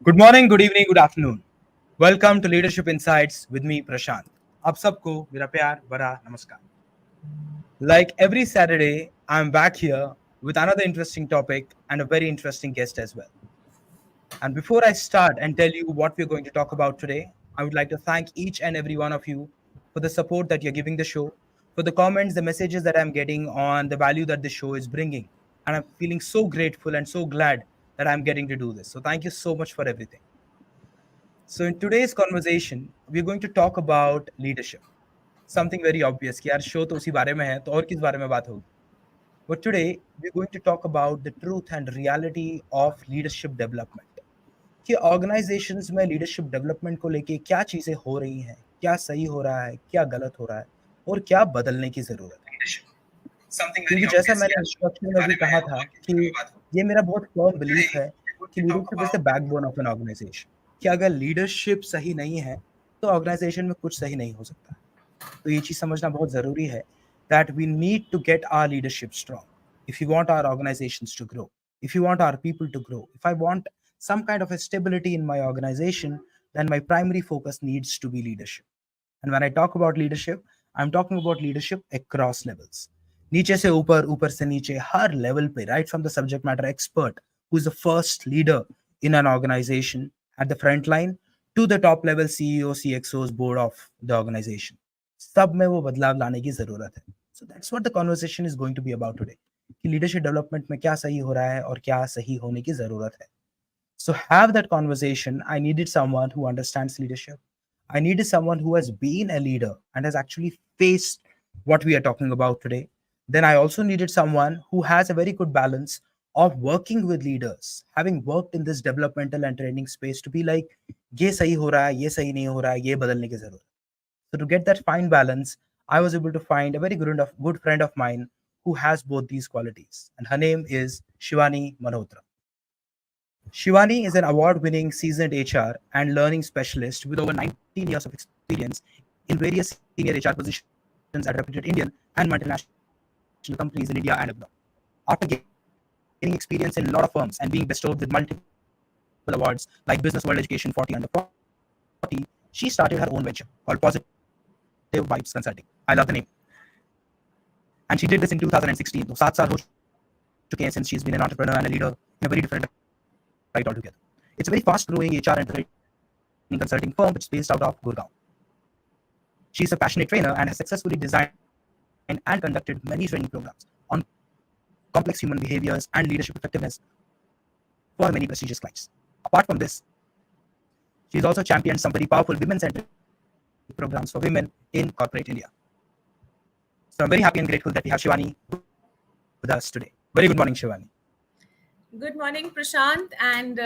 Good morning, good evening, good afternoon. Welcome to Leadership Insights with me, Prashant. आप सबको मेरा प्यार भरा नमस्कार. Like every Saturday, I'm back here with another interesting topic and a very interesting guest as well. And before I start and tell you what we're going to talk about today, I would like to thank each and every one of you for the support that you're giving the show, for the comments, the messages that I'm getting on the value that the show is bringing. And I'm feeling so grateful and so glad that I'm getting to do this. So thank you so much for everything. So in today's conversation, we're going to talk about leadership. Something very obvious कि यार show तो उसी बारे में है तो और किस बारे में बात होगी. But today we're going to talk about the truth and reality of leadership development. कि ऑर्गेनाइजेशंस में लीडरशिप डेवलपमेंट को लेके क्या चीजें हो रही हैं, क्या सही हो रहा है, क्या गलत हो रहा है और क्या बदलने की जरूरत है. क्योंकि जैसा मैंने इंस्ट्रक्शन में भी कहा था कि ये मेरा बहुत फर्म बिलीफ है कि leadership is the backbone of an organisation. कि अगर लीडरशिप सही नहीं है तो ऑर्गेनाइजेशन में कुछ सही नहीं हो सकता. तो ये चीज समझना बहुत जरूरी है that we need to get our leadership strong if you want our organizations to grow, if you want our people to grow, if I want some kind of a stability in my organization, then my primary focus needs to be leadership. And when I talk about leadership, I'm talking about leadership across levels. नीचे से ऊपर, ऊपर से नीचे, हर level पे, right from the subject matter expert who is the first leader in an organization at the front line to the top level CEO, CXOs, board of the organization. सब में वो बदलाव लाने की जरूरत है. So that's what the conversation is going to be about today. कि leadership development में क्या सही हो रहा है और क्या सही होने की जरूरत है. So have that conversation. I needed someone who understands leadership. I needed someone who has been a leader and has actually faced what we are talking about today. Then I also needed someone who has a very good balance of working with leaders, having worked in this developmental and training space to be like, ये सही हो रहा है, ये सही नहीं हो रहा है, ये बदलने की जरूरत. So to get that fine balance, I was able to find a very good friend of mine who has both these qualities. And her name is Shivani Malhotra. Shivani is an award-winning seasoned HR and learning specialist with over 19 years of experience in various senior HR positions at reputed Indian and multinational companies in India and abroad. After gaining experience in a lot of firms and being bestowed with multiple awards like Business World Education 40 Under 40, she started her own venture called Positive Vibes Consulting. I love the name. And she did this in 2016. So 7 साल हो चुके हैं since she's been an entrepreneur and a leader in a very different right altogether. It's a very fast-growing HR and training consulting firm which is based out of Gurgaon. She's a passionate trainer and has successfully designed and conducted many training programs on complex human behaviors and leadership effectiveness for many prestigious clients. Apart from this, she's also championed some very powerful women-centric programs for women in corporate India. So I'm very happy and grateful that we have Shivani with us today. Very good morning, Shivani. Good morning, Prashant, and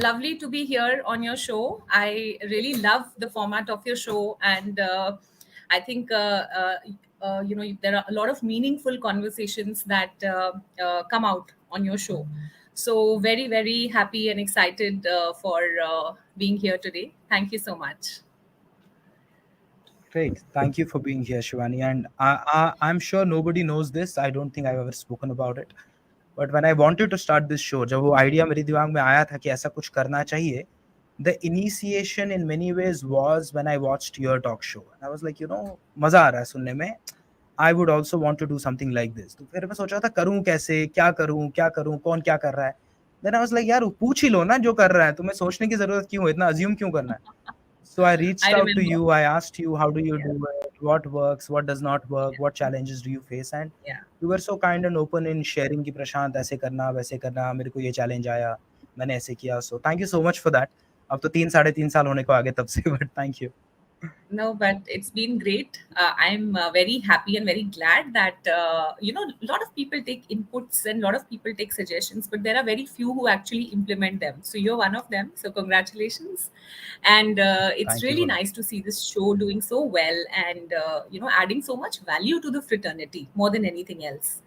lovely to be here on your show. I really love the format of your show, and I think there are a lot of meaningful conversations that come out on your show. So very, very happy and excited for being here today. Thank you so much. Great. Thank you for being here, Shivani. And I'm sure nobody knows this. I don't think I've ever spoken about it. But when I wanted to start this show, जब वो idea मेरे दिमाग में आया था कि ऐसा कुछ करना चाहिए, the initiation in many ways was when I watched your talk show. And I was like, मजा आ रहा है सुनने में. I would also want to do something like this. तो फिर मैं सोचा था करूं कैसे, क्या करूं, कौन क्या कर रहा है. देन आई वाज लाइक यार पूछ ही लो ना जो कर रहा है, तुम्हें सोचने की जरूरत क्यों है, इतना अज्यूम क्यों करना है. So I I reached out to remember. you. I asked you, how do you Yeah, do it? What works? What does not work? yeah, What challenges do you face? And yeah. you were so kind and open in sharing कि प्रशांत ऐसे करना वैसे करना, मेरे को ये challenge आया, मैंने ऐसे किया. So thank you so much for that. अब तो 3 साढ़े 3 साल होने को आगे तब से, but thank you. No, but it's been great. I'm very happy and very glad that a lot of people take inputs and a lot of people take suggestions, but there are very few who actually implement them. So you're one of them. So congratulations, and it's Thank you really for that. nice to see this show doing so well and adding so much value to the fraternity more than anything else.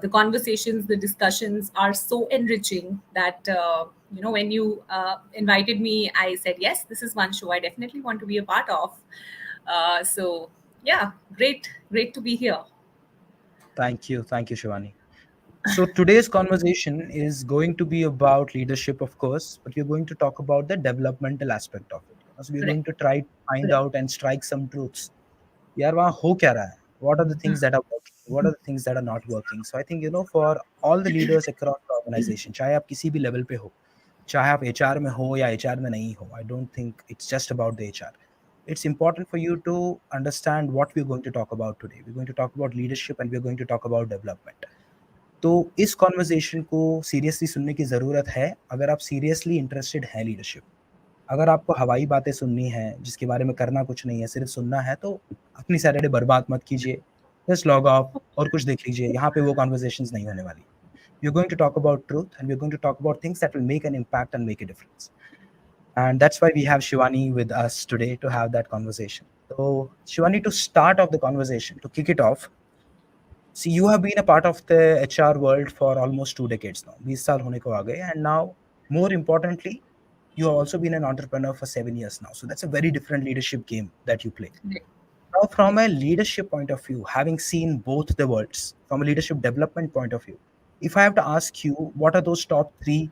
The conversations, the discussions are so enriching that when you invited me, I said yes. This is one show I definitely want to be a part of. So yeah, great to be here. Thank you, Shivani. So today's conversation is going to be about leadership, of course, but we're going to talk about the developmental aspect of it. So we're Correct. going to try to find out and strike some truths. यार वहाँ हो क्या रहा है, what are the things that are working, what are the things that are not working. So I think for all the leaders across the organization, चाहे आप किसी भी level पे हो, चाहे आप HR में हो या HR में नहीं हो, I don't think it's just about the HR. It's important for you to understand what we're going to talk about today. We're going to talk about leadership and we're going to talk about development. तो इस conversation को seriously सुनने की ज़रूरत है अगर आप seriously interested हैं लीडरशिप. अगर आपको हवाई बातें सुननी है जिसके बारे में करना कुछ नहीं है, सिर्फ सुनना है, तो अपनी सैटरडे बर्बाद मत कीजिए. जस्ट लॉग ऑफ और कुछ देख लीजिए. यहाँ पे वो कॉन्वर्सेशंस नहीं होने वाली. We are going to talk about truth and we are going to talk about things that will make an impact and make a difference. And that's why we have Shivani with us today to have that conversation. So Shivani, to start off the conversation, to kick it off, see, you have been a part of the HR world for almost 2 decades now. 20 साल होने को आ गए, and now, more importantly, you have also been an entrepreneur for 7 years now. So that's a very different leadership game that you play. Correct. Now, from a leadership point of view, having seen both the worlds, from a leadership development point of view, if I have to ask you, what are those top three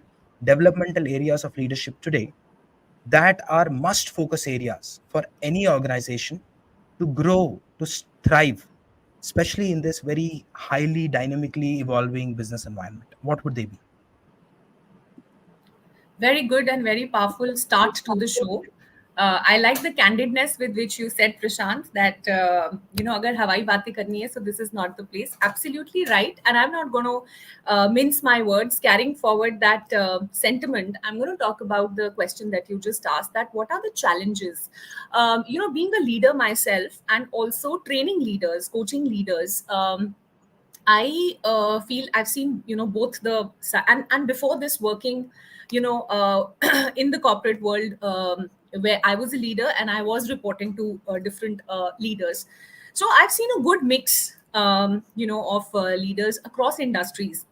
developmental areas of leadership today that are must focus areas for any organization to grow, to thrive, especially in this very highly dynamically evolving business environment? What would they be? Very good and very powerful start to the show. I like the candidness with which you said, Prashant, that agar Hawaii batein karni hai, so this is not the place. Absolutely right, and I'm not going to mince my words. Carrying forward that sentiment, I'm going to talk about the question that you just asked. That what are the challenges? Being a leader myself and also training leaders, coaching leaders. I feel I've seen both and before this working in the corporate world, where I was a leader and I was reporting to different leaders. So I've seen a good mix of leaders across industries.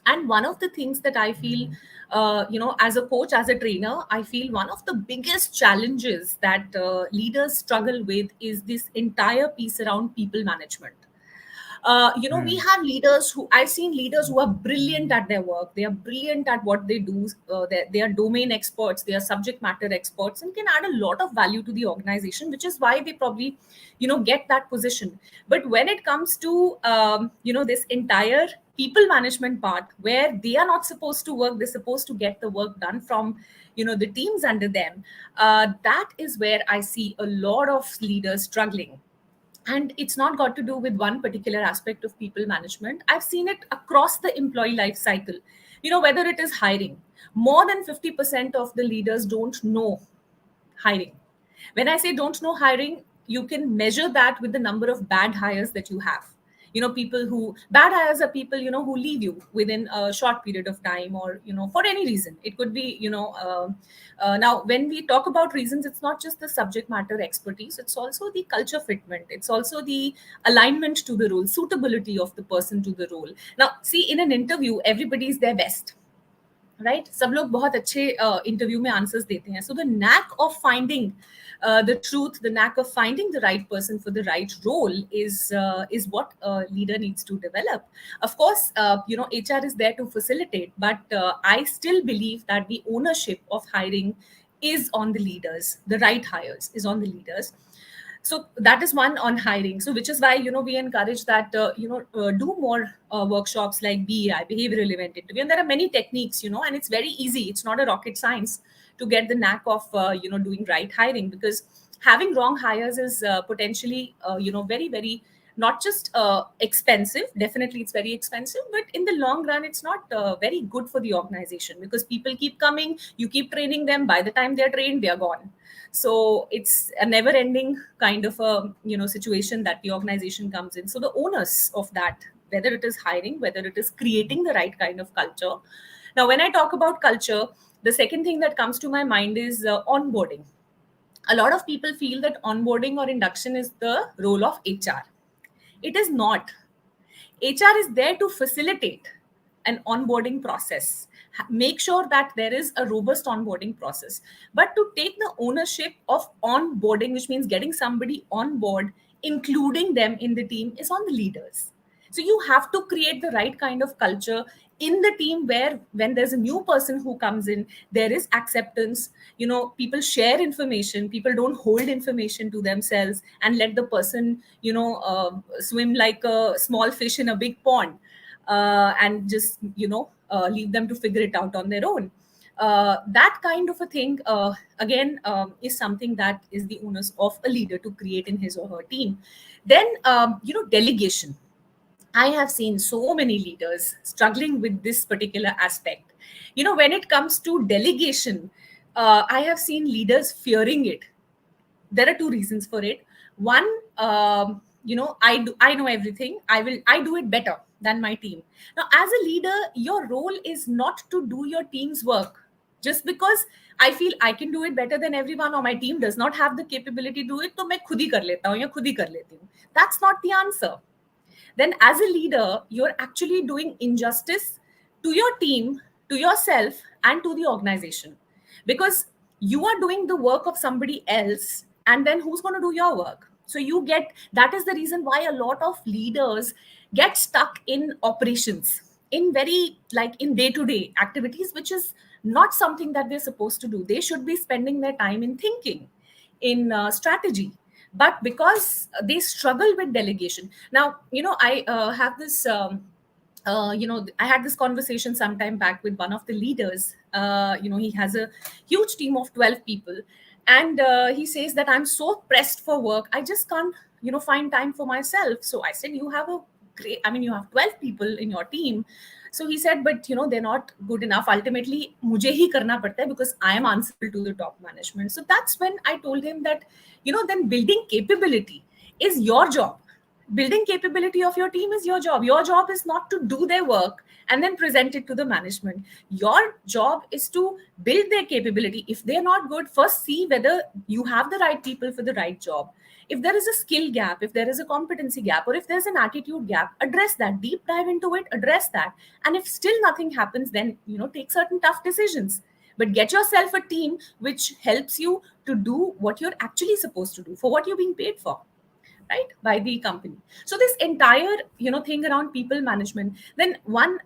And one of the things that I feel as a coach, as a trainer, I feel one of the biggest challenges that leaders struggle with is this entire piece around people management. We Hmm. have leaders who I've seen leaders who are brilliant at their work. They are brilliant at what they do. They are domain experts. They are subject matter experts and can add a lot of value to the organization, which is why they probably, get that position. But when it comes to, this entire people management part where they are not supposed to work, they're supposed to get the work done from, the teams under them. That is where I see a lot of leaders struggling, and it's not got to do with one particular aspect of people management. I've seen it across the employee life cycle. Whether it is hiring, more than 50% of the leaders don't know hiring. When I say don't know hiring, you can measure that with the number of bad hires that you have. People who bad hires are people who leave you within a short period of time, or for any reason. It could be now when we talk about reasons, it's not just the subject matter expertise, it's also the culture fitment, it's also the alignment to the role, suitability of the person to the role. Now see, in an interview everybody is their best, right सब लोग बहुत अच्छे interview में answers देते हैं. So the NAAC of finding the truth, the knack of finding the right person for the right role is what a leader needs to develop. Of course, HR is there to facilitate, but I still believe that the ownership of hiring is on the leaders. The right hires is on the leaders. So that is one on hiring. So which is why we encourage that do more workshops like BEI, behavioral event interview, and there are many techniques, and it's very easy. It's not a rocket science to get the knack of doing right hiring, because having wrong hires is potentially very very not just expensive. Definitely it's very expensive, but in the long run it's not very good for the organization, because people keep coming, you keep training them, by the time they're trained they're gone. So it's a never ending kind of a situation that the organization comes in. So the onus of that, whether it is hiring, whether it is creating the right kind of culture. Now when I talk about culture, the second thing that comes to my mind is onboarding. A lot of people feel that onboarding or induction is the role of HR. It is not. HR is there to facilitate an onboarding process, make sure that there is a robust onboarding process. But to take the ownership of onboarding, which means getting somebody on board, including them in the team, is on the leaders. So you have to create the right kind of culture in the team, where when there's a new person who comes in, there is acceptance. People share information, people don't hold information to themselves and let the person swim like a small fish in a big pond, and just leave them to figure it out on their own. That kind of a thing, again, is something that is the onus of a leader to create in his or her team. Then delegation. I have seen so many leaders struggling with this particular aspect. When it comes to delegation, I have seen leaders fearing it. There are two reasons for it. One, I know everything. I do it better than my team. Now, as a leader, your role is not to do your team's work just because I feel I can do it better than everyone, or my team does not have the capability to do it, तो मैं खुद ही कर लेता हूँ या खुद ही कर लेती हूँ. That's not the answer. Then as a leader, you're actually doing injustice to your team, to yourself, and to the organization, because you are doing the work of somebody else, and then who's going to do your work? So you get, that is the reason why a lot of leaders get stuck in operations, in very like in day to day activities, which is not something that they're supposed to do. They should be spending their time in thinking, in strategy. But because they struggle with delegation. Now I have this I had this conversation some time back with one of the leaders. He has a huge team of 12 people, and he says that I'm so pressed for work, I just can't find time for myself. So I said, you have a great, I mean, you have 12 people in your team. So he said, but they're not good enough. Ultimately mujhe hi karna padta hai, because I am answerable to the top management. So that's when I told him that then building capability is your job. Building capability of your team is your job. Your job is not to do their work and then present it to the management. Your job is to build their capability. If they're not good, first see whether you have the right people for the right job. If there is a skill gap, if there is a competency gap, or if there's an attitude gap, address that, deep dive into it, address that. And if still nothing happens, then take certain tough decisions. But get yourself a team which helps you to do what you're actually supposed to do, for what you're being paid for, right, by the company. So this entire thing around people management. Then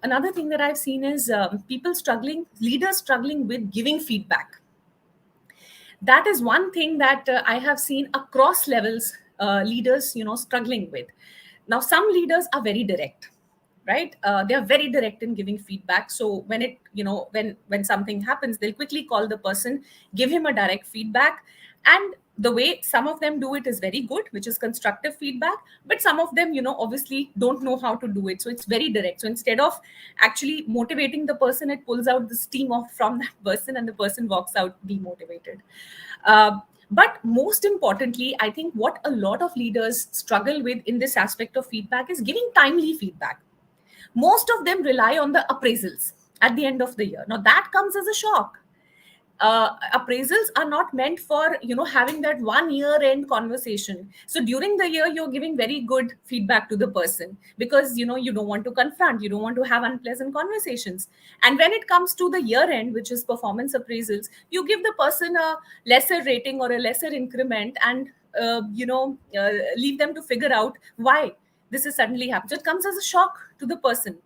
another thing that I've seen is people struggling, leaders struggling with giving feedback. That is one thing that I have seen across levels, leaders struggling with. Now some leaders are very direct, right? They are very direct in giving feedback. So when it when something happens, they'll quickly call the person, give him a direct feedback. And the way some of them do it is very good, which is constructive feedback, but some of them obviously don't know how to do it, so it's very direct. So instead of actually motivating the person, it pulls out the steam off from that person, and the person walks out demotivated. But most importantly, I think what a lot of leaders struggle with in this aspect of feedback is giving timely feedback. Most of them rely on the appraisals at the end of the year. Now that comes as a shock. Appraisals are not meant for having that 1 year end conversation. So during the year you're giving very good feedback to the person, because you don't want to confront, you don't want to have unpleasant conversations. And when it comes to the year end, which is performance appraisals, you give the person a lesser rating or a lesser increment, and leave them to figure out why this is suddenly happened. So it comes as a shock to the person,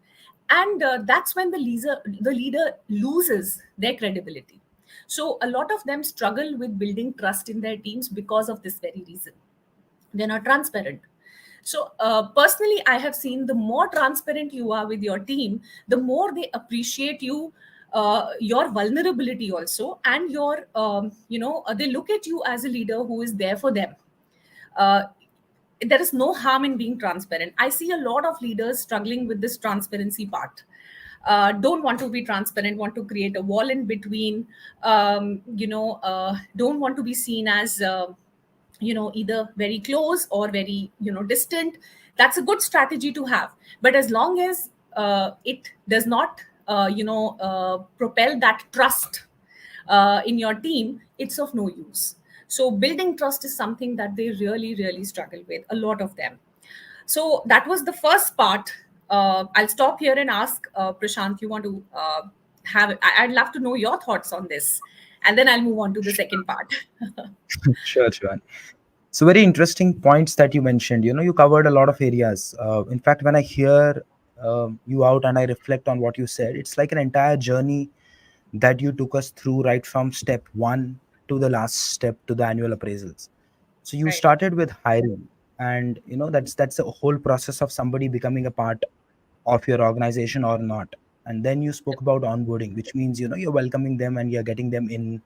and that's when the leader loses their credibility. So a lot of them struggle with building trust in their teams because of this very reason. They're not transparent. So personally, I have seen the more transparent you are with your team, the more they appreciate you, your vulnerability also, and your they look at you as a leader who is there for them. uh, there is no harm in being transparent. I see a lot of leaders struggling with this transparency part. Don't want to be transparent, want to create a wall in between. Don't want to be seen as either very close or very distant. That's a good strategy to have, but as long as it does not propel that trust in your team, it's of no use. So building trust is something that they really really struggle with, a lot of them. So that was the first part. I'll stop here and ask Prashant, you want to I'd love to know your thoughts on this, and then I'll move on to the second part. Sure, sure. So very interesting points that you mentioned. You covered a lot of areas. In fact, when I hear you out and I reflect on what you said, it's like an entire journey that you took us through, right from step one to the last step to the annual appraisals. So you Right. started with hiring, and that's a whole process of somebody becoming a part of your organization or not. And then you spoke about onboarding, which means you're welcoming them and you're getting them in,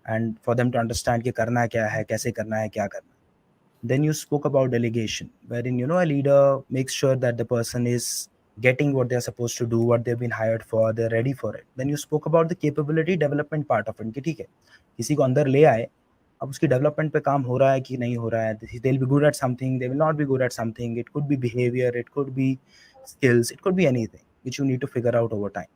and for them to understand कि करना क्या है, कैसे करना है, क्या करना है. Then you spoke about delegation, wherein a leader makes sure that the person is getting what they're supposed to do, what they've been hired for, they're ready for it. Then you spoke about the capability development part of it कि ठीक है, किसी को अंदर ले आए, अब उसकी डेवलपमेंट पे काम हो रहा है कि नहीं हो रहा है. They'll be good at something, they will not be good at something. It could be behavior, it could be skills, it could be anything which you need to figure out over time.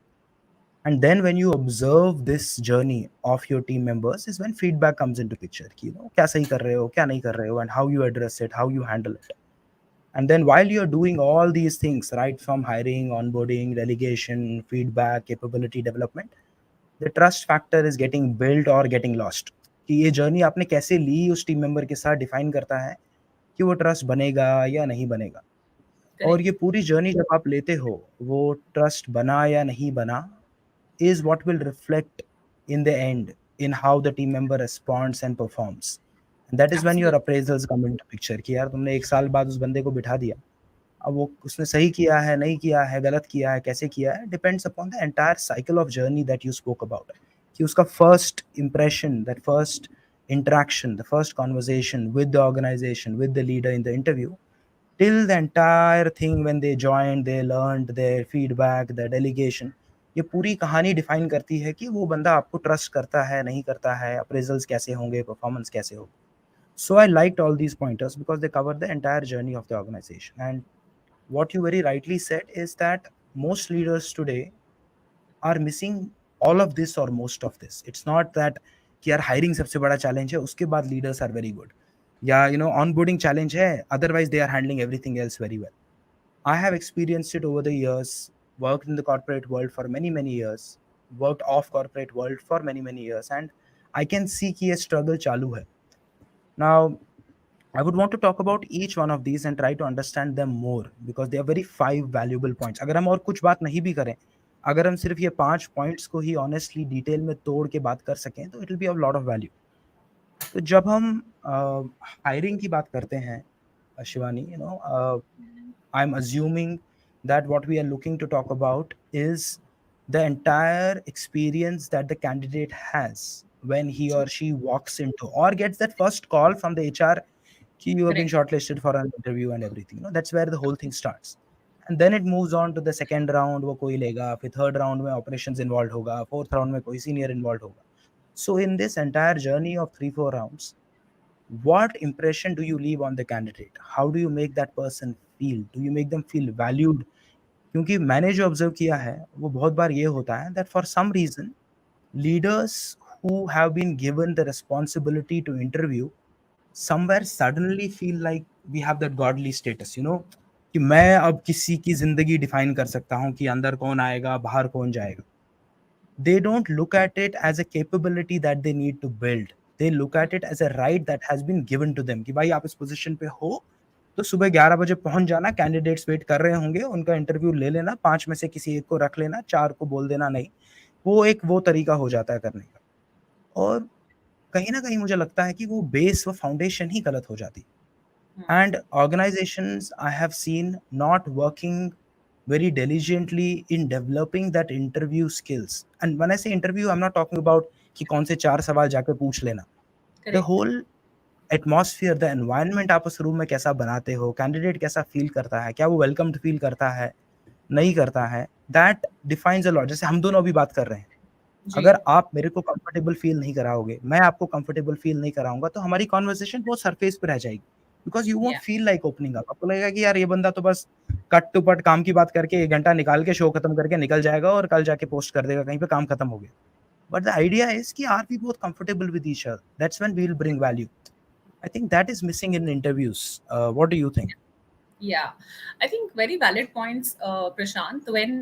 And then when you observe this journey of your team members is when feedback comes into picture कि क्या सही कर रहे हो, क्या नहीं कर रहे हो, and how you address it, how you handle it. And then while you're doing all these things, right from hiring, onboarding, delegation, feedback, capability development, the trust factor is getting built or getting lost. कि ये journey आपने कैसे ली उस team member के साथ define करता है कि वो ट्रस्ट बनेगा या नहीं बनेगा. और Correct. ये पूरी जर्नी जब आप लेते हो, वो ट्रस्ट बना या नहीं बना is what will reflect in the end in how the team member responds and performs. And that is when your Absolutely. appraisals come into picture कि यार तुमने 1 साल बाद उस बंदे को बिठा दिया. अब वो उसने सही किया है, नहीं किया है, गलत किया है, कैसे किया है, depends upon the entire cycle of journey that you spoke about. कि उसका first impression, that first interaction, the first conversation with the organization, with the leader in the interview, till the entire thing when they joined, they learned, their feedback, their delegation, ये पूरी कहानी define करती है कि वो बंदा आपको trust करता है, नहीं करता है, अप्रेजल्स कैसे होंगे, परफॉर्मेंस कैसे होगा. So I liked all these pointers because they covered the entire journey of the organization. And what you very rightly said is that most leaders today are missing all of this or most of this. It's not that कि यार hiring सबसे बड़ा challenge है, उसके बाद leaders are very good, या onboarding challenge है, otherwise they are handling everything else very well. I have experienced it over the years, worked in the corporate world for many, many years, worked off corporate world for many, many years, and I can see कि ये struggle चालू है. Now, I would want to talk about each one of these and try to understand them more because they are very 5 valuable points. अगर हम और कुछ बात नहीं भी करें, अगर हम सिर्फ ये 5 पॉइंट्स को ही ऑनेस्टली डिटेल में तोड़ के बात कर सकें, तो it will be of lot of value. तो जब हम हायरिंग की बात करते हैं, Shivani, I'm assuming that what we are looking to talk about is the entire experience that the candidate has when he or True. she walks into or gets that first call from the HR कि you have been Correct. shortlisted for an interview and everything. That's where the whole thing starts. And then it moves on to the second round, वो कोई लेगा, फिर third round में operations involved होगा, fourth round में कोई senior involved होगा. So in this entire journey of 3-4 rounds, what impression do you leave on the candidate? How do you make that person feel? Do you make them feel valued? क्योंकि मैंने जो observe किया है वो बहुत बार ये होता है that for some reason leaders who have been given the responsibility to interview somewhere suddenly feel like we have that godly status, कि मैं अब किसी की जिंदगी डिफाइन कर सकता हूँ कि अंदर कौन आएगा, बाहर कौन जाएगा. They don't look at it as a capability that they need to build. They look at it as a right that has been given to them कि भाई आप इस पोजीशन पे हो तो सुबह 11 बजे पहुंच जाना, कैंडिडेट्स वेट कर रहे होंगे, उनका इंटरव्यू ले लेना, 5 में से किसी एक को रख लेना, 4 को बोल देना नहीं. वो तरीका हो जाता है करने का. और कहीं ना कहीं मुझे लगता है कि वो बेस, वो फाउंडेशन ही गलत हो जाती. And organizations I have seen not working very diligently in developing that interview skills. And when I say interview, I'm not talking about कि कौन से चार सवाल जाके पूछ लेना. The Correct. whole atmosphere, the environment आप उस रूम में कैसा बनाते हो, कैंडिडेट कैसा फील करता है, क्या वो वेलकम्ड फील करता है, नहीं करता है, दैट डिफाइंस अ लॉट. जैसे हम दोनों अभी बात कर रहे हैं, जी. अगर आप मेरे को कंफर्टेबल फील नहीं कराओगे, मैं आपको कंफर्टेबल फील नहीं कराऊंगा, तो हमारी कॉन्वर्सेशन बहुत सरफेस पे रह जाएगी. Because you won't Yeah. Feel like opening up. आपको लगेगा कि यार ये बंदा तो बस कट टू पट काम की बात करके 1 घंटा निकाल के शो खत्म करके निकल जाएगा और कल जाके पोस्ट कर देगा कहीं पे, काम खत्म हो गया. बट द आइडिया इज कि are we both comfortable with each other, that's when we will bring value. I think that is missing in interviews. What do you think? Yeah, I think very valid points, Prashant. When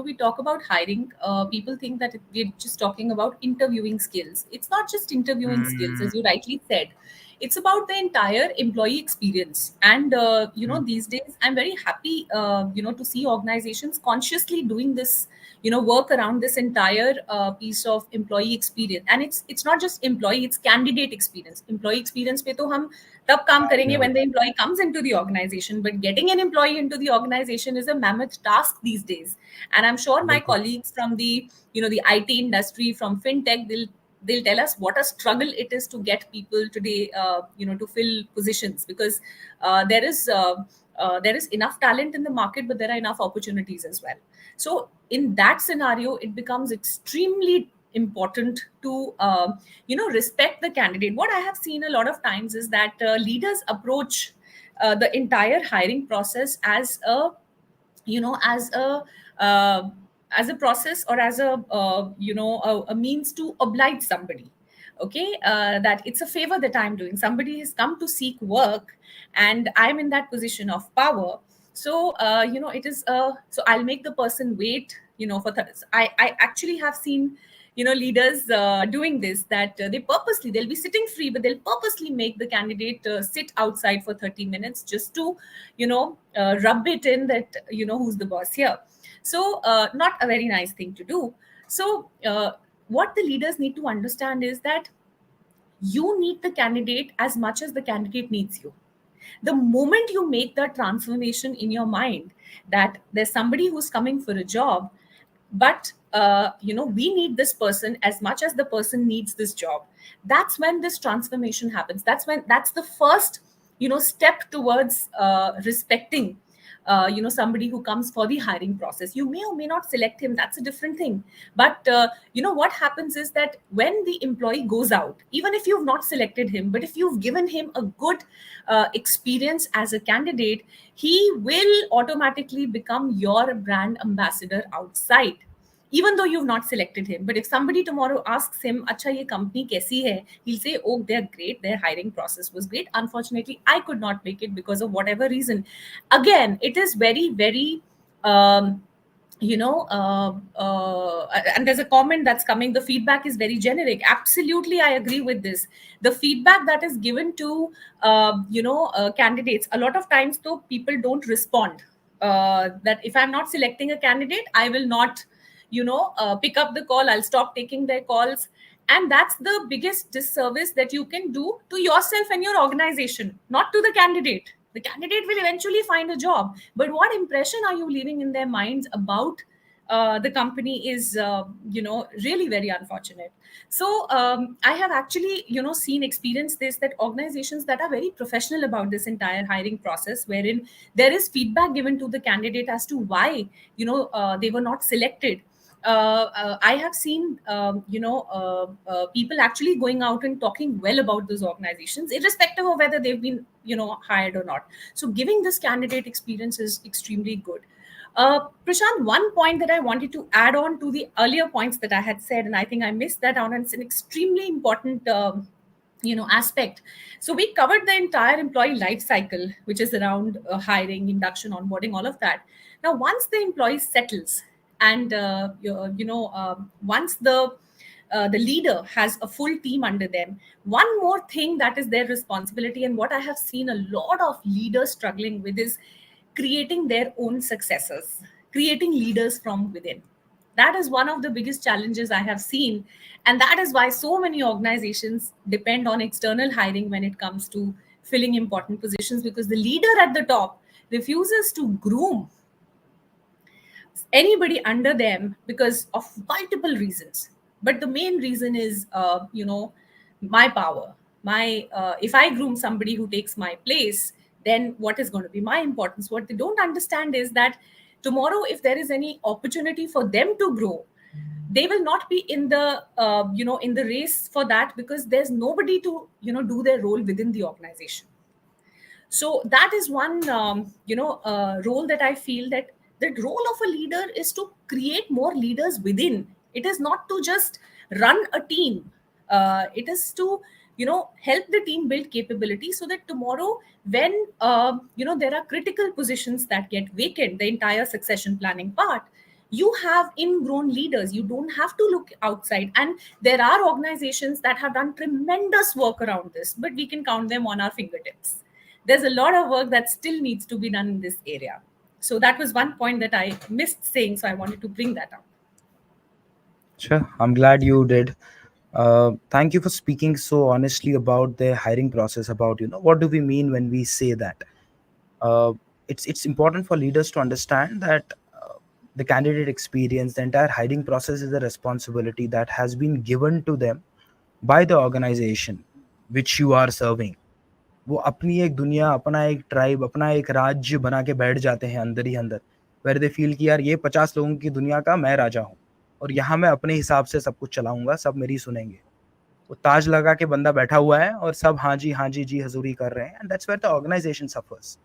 we talk about hiring, people think that we're just talking about interviewing skills. It's not just interviewing skills, Mm, as you rightly said. It's about the entire employee experience. And mm, these days, I'm very happy, to see organizations consciously doing this, work around this entire piece of employee experience. And it's not just employee; it's candidate experience. Employee experience पे तो हम तब काम बाद में करेंगे when होता the employee comes into the organization, but getting an employee into the organization is a mammoth task these days. And I'm sure है, my बिल्कुल. colleagues from the IT industry, from fintech, they'll tell us what a struggle it is to get people today, to fill positions, because there is enough talent in the market, but there are enough opportunities as well. So in that scenario, it becomes extremely important to respect the candidate. What I have seen a lot of times is that leaders approach the entire hiring process as a you know uh, as a process, or as a means to oblige somebody. Okay, that it's a favor that I'm doing. Somebody has come to seek work, and I'm in that position of power. So it is so I'll make the person wait, I actually have seen leaders doing this, that they'll be sitting free, but they'll purposely make the candidate sit outside for 30 minutes, just to rub it in that who's the boss here. So not a very nice thing to do. So what the leaders need to understand is that you need the candidate as much as the candidate needs you. The moment you make that transformation in your mind, that there's somebody who's coming for a job, but we need this person as much as the person needs this job, that's when this transformation happens. That's the first step towards respecting somebody who comes for the hiring process. You may or may not select him, that's a different thing. But what happens is that when the employee goes out, even if you've not selected him, but if you've given him a good experience as a candidate, he will automatically become your brand ambassador outside, even though you've not selected him. But if somebody tomorrow asks him, acha ye company kaisi hai, he'll say, oh, they're great, their hiring process was great, unfortunately I could not make it because of whatever reason. Again, it is very very um, and there's a comment that's coming, the feedback is very generic. Absolutely, I agree with this. The feedback that is given to candidates, a lot of times though people don't respond, that if I'm not selecting a candidate, I will not pick up the call, I'll stop taking their calls. And that's the biggest disservice that you can do to yourself and your organization, not to the candidate. The candidate will eventually find a job, but what impression are you leaving in their minds about the company is really very unfortunate. So I have actually seen, experienced this, that organizations that are very professional about this entire hiring process, wherein there is feedback given to the candidate as to why they were not selected. I have seen, people actually going out and talking well about those organizations, irrespective of whether they've been, hired or not. So giving this candidate experience is extremely good. Prashant, one point that I wanted to add on to the earlier points that I had said, and I think I missed that out, and it's an extremely important aspect. So we covered the entire employee life cycle, which is around hiring, induction, onboarding, all of that. Now once the employee settles, and once the leader has a full team under them, one more thing that is their responsibility, and what I have seen a lot of leaders struggling with, is creating their own successors, creating leaders from within. That is one of the biggest challenges I have seen. And that is why so many organizations depend on external hiring when it comes to filling important positions, because the leader at the top refuses to groom anybody under them because of multiple reasons. But the main reason is, my power. My If I groom somebody who takes my place, then what is going to be my importance? What they don't understand is that tomorrow, if there is any opportunity for them to grow, they will not be in the in the race for that, because there's nobody to do their role within the organization. So that is one role that I feel, that the role of a leader is to create more leaders within. It is not to just run a team. It is to help the team build capability, so that tomorrow, when there are critical positions that get vacant, the entire succession planning part, you have ingrown leaders. You don't have to look outside. And there are organizations that have done tremendous work around this, but we can count them on our fingertips. There's a lot of work that still needs to be done in this area. So that was one point that I missed saying, so I wanted to bring that up. Sure, I'm glad you did. Thank you for speaking so honestly about the hiring process. About what do we mean when we say that. Uh, it's important for leaders to understand that the candidate experience, the entire hiring process is a responsibility that has been given to them by the organization which you are serving. वो अपनी एक दुनिया, अपना एक tribe, अपना एक राज्य बना के बैठ जाते हैं अंदर ही अंदर, वेर दे फील कि यार ये 50 लोगों की दुनिया का मैं राजा हूँ और यहाँ मैं अपने हिसाब से सब कुछ चलाऊंगा, सब मेरी सुनेंगे। वो ताज लगा के बंदा बैठा हुआ है और सब हाँ जी, हाँ जी, जी हजूरी कर रहे हैं, and that's where the organisation suffers.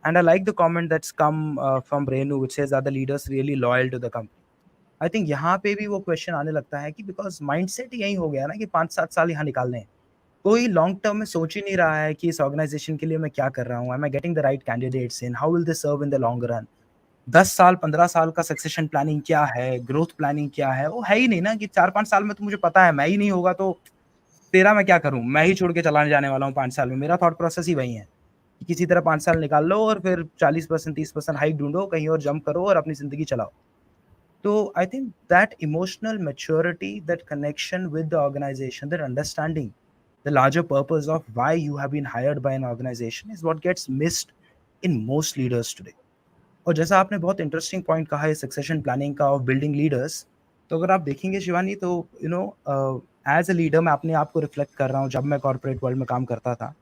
And I like the comment that's come from Renu which says are the leaders really loyal to the company. I think यहाँ पे भी वो क्वेश्चन आने लगता है कि बिकॉज माइंडसेट यही हो गया ना कि 5-7 साल यहाँ निकालने हैं। कोई लॉन्ग टर्म में सोच ही नहीं रहा है कि इस ऑर्गेनाइजेशन के लिए मैं क्या कर रहा हूँ, am I getting the right candidates in, how will they serve in the long run. 10 साल 15 साल का सक्सेशन प्लानिंग क्या है, ग्रोथ प्लानिंग क्या है, वो है ही नहीं ना कि 4-5 साल में तो मुझे पता है मैं ही नहीं होगा तो तेरा मैं क्या करूँ, मैं ही छोड़ के चलाने जाने वाला हूँ 5 साल में। मेरा थॉट प्रोसेस ही वही है कि किसी तरह 5 साल निकाल लो और फिर 40% 30% हाइक ढूंढो, कहीं और जंप करो और अपनी जिंदगी चलाओ। So I think that emotional maturity, that connection with the organization, that understanding the larger purpose of why you have been hired by an organization is what gets missed in most leaders today. और जैसा आपने बहुत interesting point कहा है succession planning का of building leaders, तो अगर आप देखेंगे शिवानी तो एज अ लीडर मैं अपने आप को रिफ्लेक्ट कर रहा हूँ। जब मैं कॉर्पोरेट वर्ल्ड में काम करता था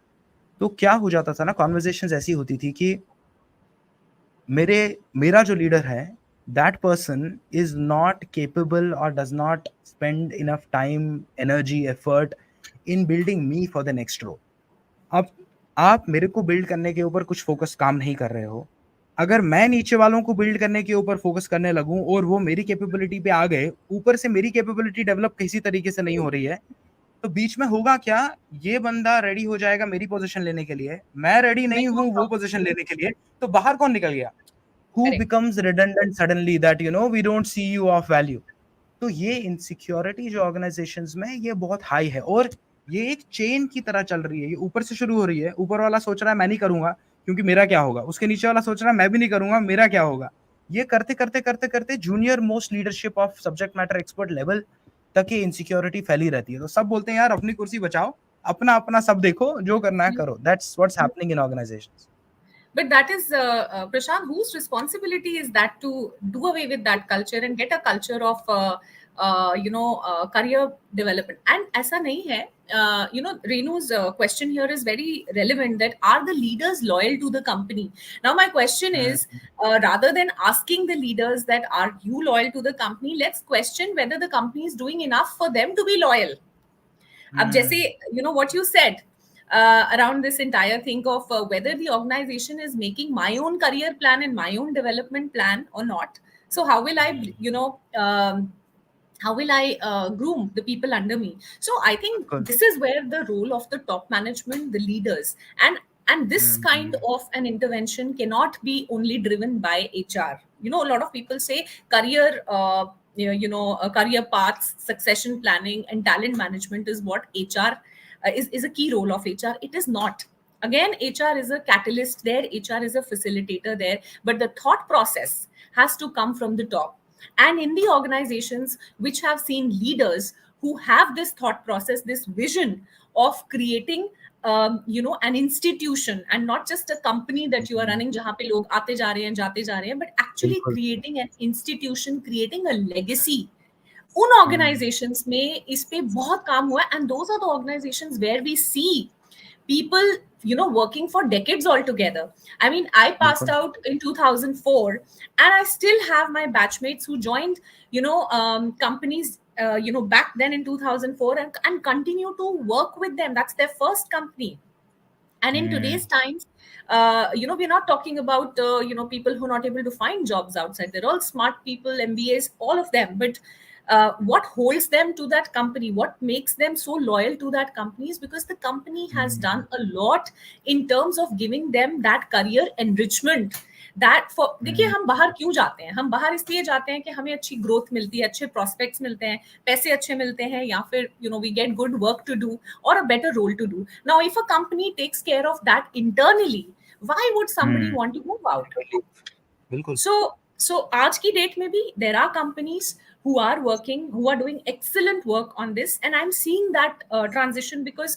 तो क्या हो जाता था ना, कॉन्वर्जेशंस ऐसी होती थी कि मेरा जो लीडर है, that person is not capable or does not spend enough time, energy, effort in building me for the next role. अब आप मेरे को बिल्ड करने के ऊपर कुछ फोकस काम नहीं कर रहे हो। अगर मैं नीचे वालों को बिल्ड करने के ऊपर फोकस करने लगूं और वो मेरी कैपेबिलिटी पे आ गए, ऊपर से मेरी कैपेबिलिटी डेवलप किसी तरीके से नहीं हो रही है, तो बीच में होगा क्या, ये बंदा रेडी हो जाएगा मेरी पोजीशन लेने के लिए, मैं रेडी When नहीं you हूं वो talk, पोजीशन लेने के लिए, तो बाहर कौन निकल गया? Who correct. becomes redundant suddenly that we don't see you of value? तो ये इनसिक्योरिटी जो ऑर्गेनाइजेशंस में ये बहुत हाई है और ये एक चेन की तरह चल रही है। ये ऊपर से शुरू हो रही है, ऊपर वाला सोच रहा है मैं नहीं करूंगा क्योंकि मेरा क्या होगा, उसके नीचे वाला सोच रहा है मैं भी नहीं करूंगा, मेरा क्या होगा। ये करते करते करते करते junior most leadership of subject matter expert level तक ये इनसिक्योरिटी फैली रहती है। तो सब बोलते हैं यार अपनी कुर्सी बचाओ, अपना अपना सब देखो, जो करना है करो। That's what's happening in organisations. But that is, Prashant, whose responsibility is that to do away with that culture and get a culture of career development? And aisa nahi hai. Renu's question here is very relevant, that are the leaders loyal to the company? Now my question is, rather than asking the leaders that are you loyal to the company, let's question whether the company is doing enough for them to be loyal. अब जैसे what you said around this entire thing of whether the organization is making my own career plan and my own development plan or not. So how will I how will I groom the people under me? So I think this is where the role of the top management, the leaders, and this kind of an intervention cannot be only driven by HR. A lot of people say career career paths, succession planning, and talent management is what HR is a key role of HR. It is not. Again, HR is a catalyst there, HR is a facilitator there, but the thought process has to come from the top. And in the organizations which have seen leaders who have this thought process, this vision of creating an institution, and not just a company that you are running जहाँ पे लोग आते जा रहे हैं जाते जा रहे हैं, but actually बिल्कुल। creating an institution, creating a legacy. उन हम्म, ऑर्गेनाइजेशंस में इस पे बहुत काम हुआ, and those are the organisations where we see people working for decades altogether. I mean, I passed बिल्कुल। out in 2004, and I still have my batchmates who joined companies back then in 2004, and continue to work with them. That's their first company. And in hmm, today's times, we're not talking about people who are not able to find jobs outside. They're all smart people, MBAs, all of them. But what holds them to that company, what makes them so loyal to that company, is because the company has hmm, done a lot in terms of giving them that career enrichment. That for देखिए, हम्म, हम बाहर क्यों जाते हैं? हम बाहर इसलिए जाते हैं कि हमें अच्छी ग्रोथ मिलती है, अच्छे प्रोस्पेक्ट्स मिलते हैं, पैसे अच्छे मिलते हैं, या फिर we get good work to do और a better role to do. Now if a company takes care of that internally, why would somebody hmm, want to move out? बिल्कुल। So आज की डेट में भी there are companies who are working, who are doing excellent work on this, and I'm seeing that transition, because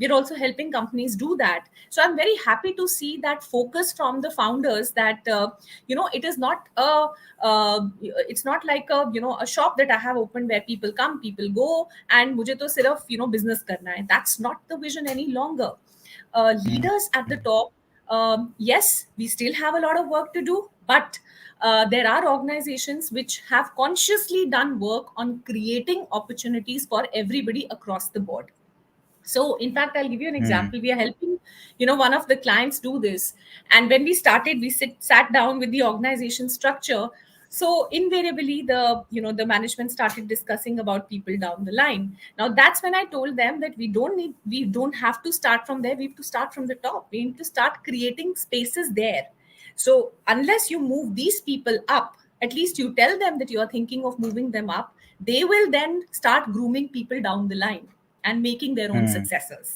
we're also helping companies do that. So I'm very happy to see that focus from the founders, that it is not a uh, it's not like a shop that I have opened where people come, people go, and मुझे तो सिर्फ business करना है. That's not the vision any longer. Hmm, Leaders at the top, yes, we still have a lot of work to do, but there are organizations which have consciously done work on creating opportunities for everybody across the board. So in fact, I'll give you an hmm, example. We are helping one of the clients do this, and when we started, we sat down with the organization structure. So invariably, the management started discussing about people down the line. Now that's when I told them that we don't have to start from there. We have to start from the top. We need to start creating spaces there. So unless you move these people up, at least you tell them that you are thinking of moving them up. They will then start grooming people down the line and making their own hmm, successors.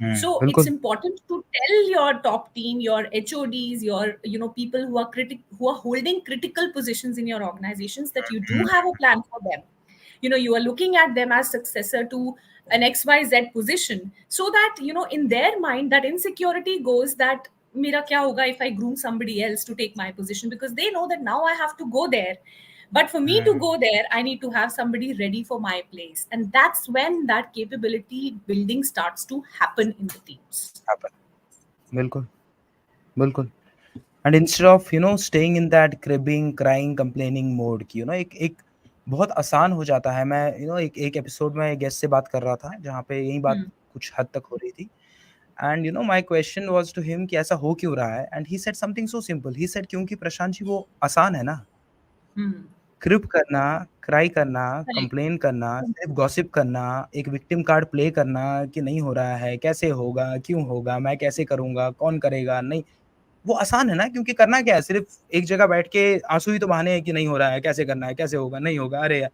So it's बिल्कुल। important to tell your top team, your HODs, your people who are holding critical positions in your organizations, that you do hmm, have a plan for them. You are looking at them as successor to an XYZ position, so that in their mind that insecurity goes, that mera kya hoga if I groom somebody else to take my position, because they know that now I have to go there. But for me to hmm, go there, I need to have somebody ready for my place. And that's when that capability building starts to happen in the teams. happen. बिल्कुल, बिल्कुल। And instead of staying in that cribbing, crying, complaining mode की एक एक बहुत आसान हो जाता है। मैं एक एक एपिसोड में गेस्ट से बात कर रहा था, जहाँ पे यही बात Hmm. कुछ हद तक हो रही थी। And my question was to him कि ऐसा हो क्यों रहा है? And he said something so simple, he said क्योंकि प्रशांत जी वो आसान है ना। Hmm. क्रिप करना, क्राई करना, Correct. कंप्लेन करना, सिर्फ गॉसिप करना, एक विक्टिम कार्ड प्ले करना कि नहीं हो रहा है, कैसे होगा, क्यों होगा, मैं कैसे करूँगा, कौन करेगा, नहीं, वो आसान है ना, क्योंकि करना क्या है, सिर्फ एक जगह बैठ के आँसू ही तो बहाने हैं कि नहीं हो रहा है, कैसे करना है, कैसे होगा, नहीं होगा, अरे यार!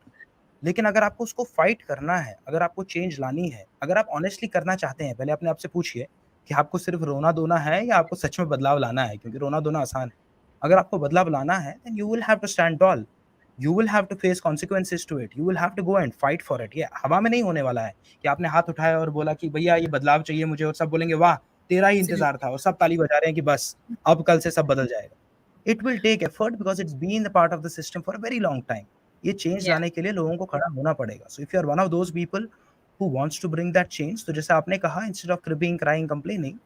लेकिन अगर आपको उसको फाइट करना है, अगर आपको चेंज लानी है, अगर आप ऑनेस्टली करना चाहते हैं, पहले अपने आप से पूछिए कि आपको सिर्फ रोना-धोना है या आपको सच में बदलाव लाना है? क्योंकि रोना-धोना आसान है। अगर आपको बदलाव लाना है, then you will have to stand tall. You will have to face consequences to it. You will have to go and fight for it. ये हवा में नहीं होने वाला है कि आपने हाथ उठाया और बोला कि भैया ये बदलाव चाहिए मुझे और सब बोलेंगे वाह! तेरा ही इंतज़ार Absolutely. था और सब ताली बजा रहे हैं कि बस अब कल से सब बदल जाएगा। It will take effort because it's been the part of the system for a very long time. ये चेंज Yeah. लाने के लिए लोगों को खड़ा होना पड़ेगा। So if you are one of those people who wants to bring that change, तो जैसे आपने कहा instead of cribbing, crying, complaining,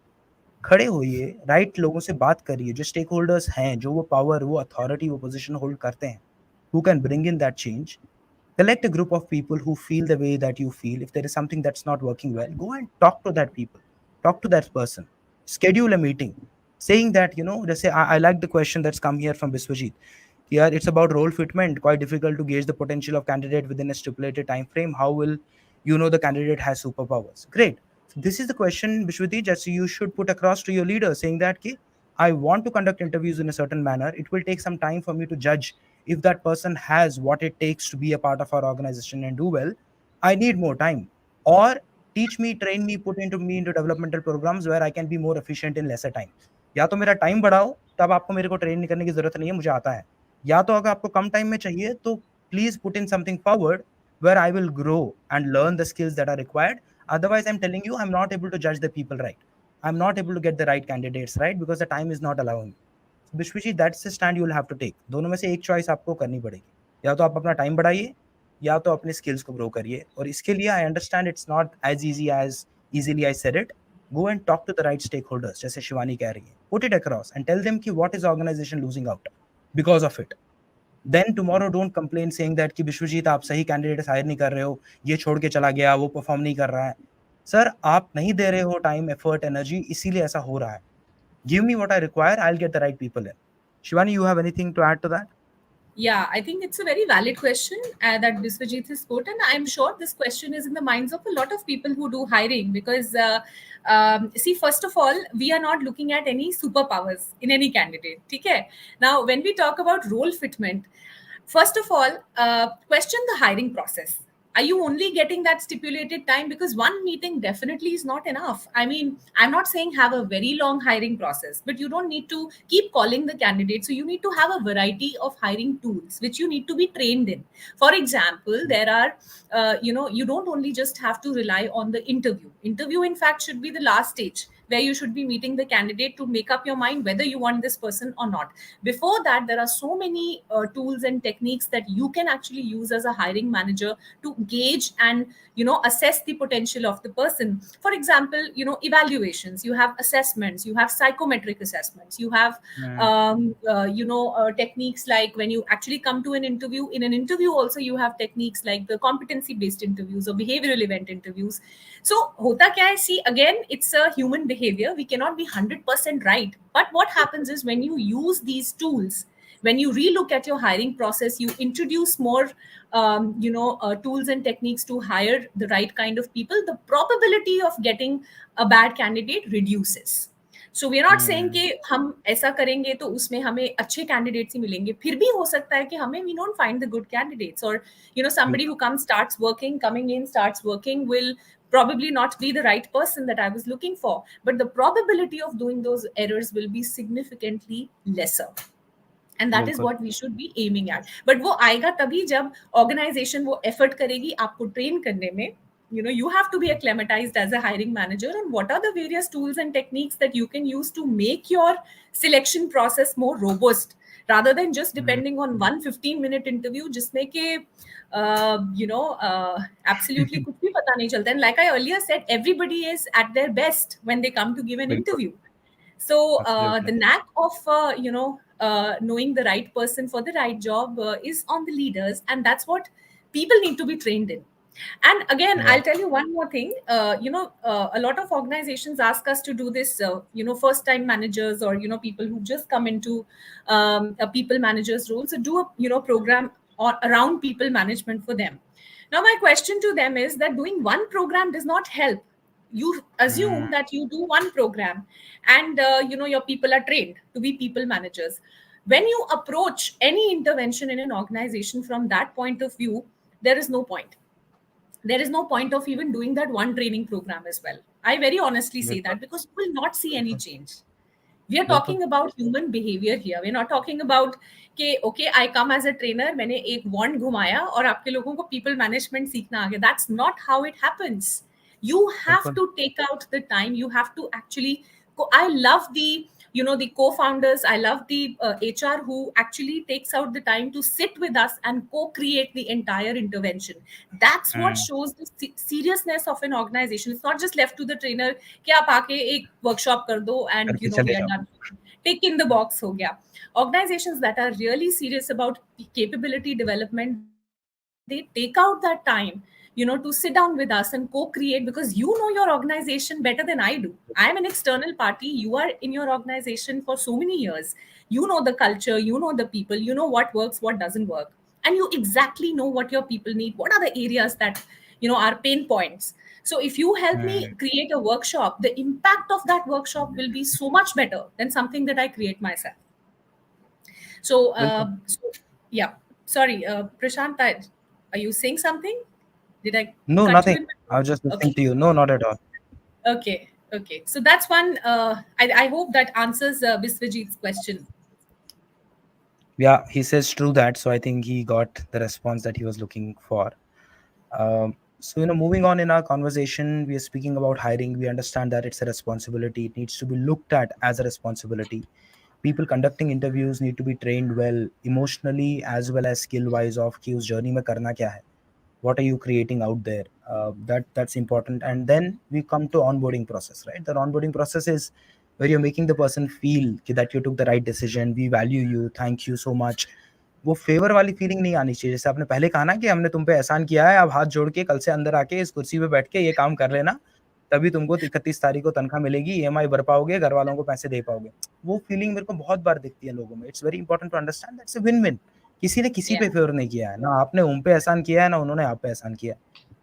खड़े होइए, राइट लोगों से बात करिए, जो स्टेक होल्डर्स हैं, जो वो पावर, वो अथॉरिटी, वो पोज़ीशन होल्ड करते हैं, हू can bring in that change. Select a group of people who feel the way that you feel. If there is something that's not working well, go and talk to that people, talk to that person, schedule a meeting, saying that जैसे I like the question that's come here from Biswajit. Yeah, it's about role fitment. Quite difficult to gauge the potential of candidate within a stipulated time frame. How will you know the candidate has superpowers? Great. So this is the question, Bishwati, just you should put across to your leader, saying that ki, I want to conduct interviews in a certain manner. It will take some time for me to judge if that person has what it takes to be a part of our organization and do well. I need more time. Or teach me, train me, put into me into developmental programs where I can be more efficient in lesser time. या तो मेरा time बढ़ाओ, तब आपको मेरे को train करने की जरूरत नहीं है, मुझे आता है। या तो अगर आपको कम टाइम में चाहिए तो please put in something forward where I will grow and learn the skills that are required. Otherwise, I'm telling you, I'm not able to judge the people right. I'm not able to get the right candidates right because the time is not allowing me. So Bishwishi, that's the stand you will have to take. दोनों में से एक choice आपको करनी पड़ेगी. या तो आप अपना टाइम बढ़ाइए या तो अपने स्किल्स को ग्रो करिए. और इसके लिए I understand it's not as easy as easily I said it. Go and talk to the right stakeholders, जैसे शिवानी कह रही है. Put it across and tell them कि what is the organization losing out because of it. Then tomorrow don't complain saying that कि विश्वजीत आप सही candidate hire नहीं कर रहे हो, ये छोड़ के चला गया, वो परफॉर्म नहीं कर रहा है. सर आप नहीं दे रहे हो टाइम, एफर्ट, एनर्जी, इसीलिए ऐसा हो रहा है. Give me what I require, I'll get the right people in. Shivani, you have anything to add to that? Yeah, I think it's a very valid question that Biswajit has put, and I'm sure this question is in the minds of a lot of people who do hiring because, see, first of all, we are not looking at any superpowers in any candidate. Okay? Now, when we talk about role fitment, first of all, question the hiring process. Are you only getting that stipulated time? Because one meeting definitely is not enough. I mean, I'm not saying have a very long hiring process, but you don't need to keep calling the candidate. So you need to have a variety of hiring tools which you need to be trained in. For example, there are, you don't only just have to rely on the interview. Interview, in fact, should be the last stage where you should be meeting the candidate to make up your mind whether you want this person or not. Before that, there are so many tools and techniques that you can actually use as a hiring manager to gauge and assess the potential of the person. For example, evaluations, you have assessments, you have psychometric assessments, you have techniques like when you actually come to an interview. In an interview also you have techniques like the competency based interviews or behavioral event interviews. So hota kya hai, see, again, it's a human behavior, we cannot be 100% right, but what happens is when you use these tools, when you relook at your hiring process, you introduce more tools and techniques to hire the right kind of people, the probability of getting a bad candidate reduces. So we are not saying कि हम ऐसा करेंगे तो उसमें हमें अच्छे candidates ही मिलेंगे. फिर भी हो सकता है कि हमें we don't find the good candidates, और somebody who comes starts working coming in starts working will probably not be the right person that I was looking for, but the probability of doing those errors will be significantly lesser, and that is बिल्कुल. what we should be aiming at. But वो आएगा तभी जब organization वो effort करेगी आपको train करने में. You have to be acclimatized as a hiring manager on what are the various tools and techniques that you can use to make your selection process more robust, rather than just depending on one 15-minute interview जिसमें के absolutely कुछ भी पता नहीं चलता. And like I earlier said, everybody is at their best when they come to give an बिल्कुल. interview. So Absolutely. the knack of knowing the right person for the right job is on the leaders, and that's what people need to be trained in. And again, Yeah. I'll tell you one more thing. A lot of organizations ask us to do this. First time managers, or people who just come into a people managers role, so do a program around people management for them. Now my question to them is that doing one program does not help. You assume that you do one program, and your people are trained to be people managers. When you approach any intervention in an organization from that point of view, there is no point. There is no point of even doing that one training program as well. I very honestly say बिल्कुल. that, because you will not see any बिल्कुल. change. We are बिल्कुल. talking about human behavior here. We're not talking about कि okay, I come as a trainer, मैंने एक wand घुमाया और आपके लोगों को people management सीखना आ गया. That's not how it happens. You have बिल्कुल. to take out the time. You have to actually I love the co-founders, I love the HR who actually takes out the time to sit with us and co-create the entire intervention. That's what shows the seriousness of an organization. It's not just left to the trainer कि आप आके एक workshop कर दो and करके we चले are जाओ. done. Tick in the box हो गया. Organizations that are really serious about capability development, they take out that time to sit down with us and co-create, because you know your organization better than I do. I am an external party, you are in your organization for so many years. You know the culture, you know the people, you know what works, what doesn't work, and you exactly know what your people need, what are the areas that are pain points. So if you help me create a workshop, the impact of that workshop will be so much better than something that I create myself. So, बिल्कुल. yeah. Sorry, Prashant, are you saying something? Did I No, cut you nothing. in? I was just listening Okay, to you. No, not at all. okay, okay. So that's one. I hope that answers Biswajit's question. Yeah, he says true that. So I think he got the response that he was looking for. So, moving on in our conversation, we are speaking about hiring. We understand that it's a responsibility. It needs to be looked at as a responsibility. People conducting interviews need to be trained well, emotionally as well as skill wise, of कि उस journey में करना क्या है. What are you creating out there? That's important. And then we come to onboarding process, right? The onboarding process is where you're making the person feel that you took the right decision. We value you. Thank you so much. वो favour वाली feeling नहीं आनी चाहिए, जैसे आपने पहले कहा ना कि हमने तुम पे एहसान किया है, अब हाथ जोड़ के कल से अंदर आके इस कुर्सी पे बैठ के ये काम कर लेना, तभी तुमको 31 तारीख को तनख्वाह मिलेगी, ईएमआई भर पाओगे, घर वालों को पैसे दे पाओगे. वो फीलिंग मेरे को बहुत बार दिखती है लोगों में. It's very important to understand that's a win win. किसी ने किसी Yeah. पे फेवर नहीं किया है, ना आपने उन पे एहसान किया है, ना उन्होंने आप पे एहसान किया है.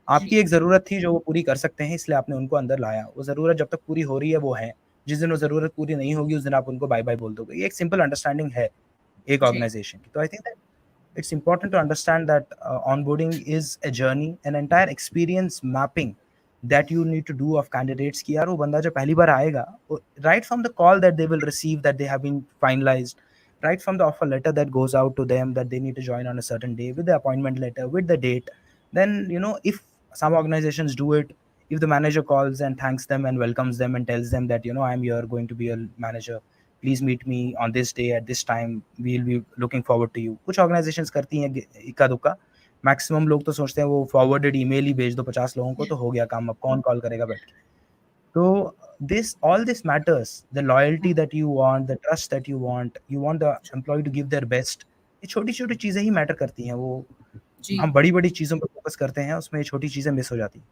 आपकी जी. एक ज़रूरत थी जो वो पूरी कर सकते हैं, इसलिए आपने उनको अंदर लाया. वो ज़रूरत जब तक पूरी हो रही है वो है. जिस दिन वो ज़रूरत पूरी नहीं होगी उस दिन आप उनको बाय बाय बोल दोगे. ये एक सिंपल अंडरस्टैंडिंग है एक जी. ऑर्गेनाइजेशन की. तो I think that it's important to understand that onboarding is a journey, an entire experience mapping that you need to do of candidates कि यार वो बंदा जो पहली बार आएगा, right from the call that they will receive that they have been finalized, right from the offer letter that goes out to them that they need to join on a certain day, with the appointment letter, with the date. Then if some organizations do it, if the manager calls and thanks them and welcomes them and tells them that I'm here going to be a manager, please meet me on this day at this time, we will be looking forward to you. कुछ organisations करती हैं इक्का दुक्का. Maximum लोग तो सोचते हैं वो फॉरवर्डेड ईमेल ही भेज दो 50 लोगों को तो हो गया काम, अब कौन कॉल करेगा बैठ के. तो this matters, the loyalty that you want, the trust that you want the employee to give their best. ये छोटी छोटी चीजें ही मैटर करती हैं. वो जी. हम बड़ी बड़ी चीजों पर फोकस करते हैं, उसमें ये छोटी चीजें मिस हो जाती हैं.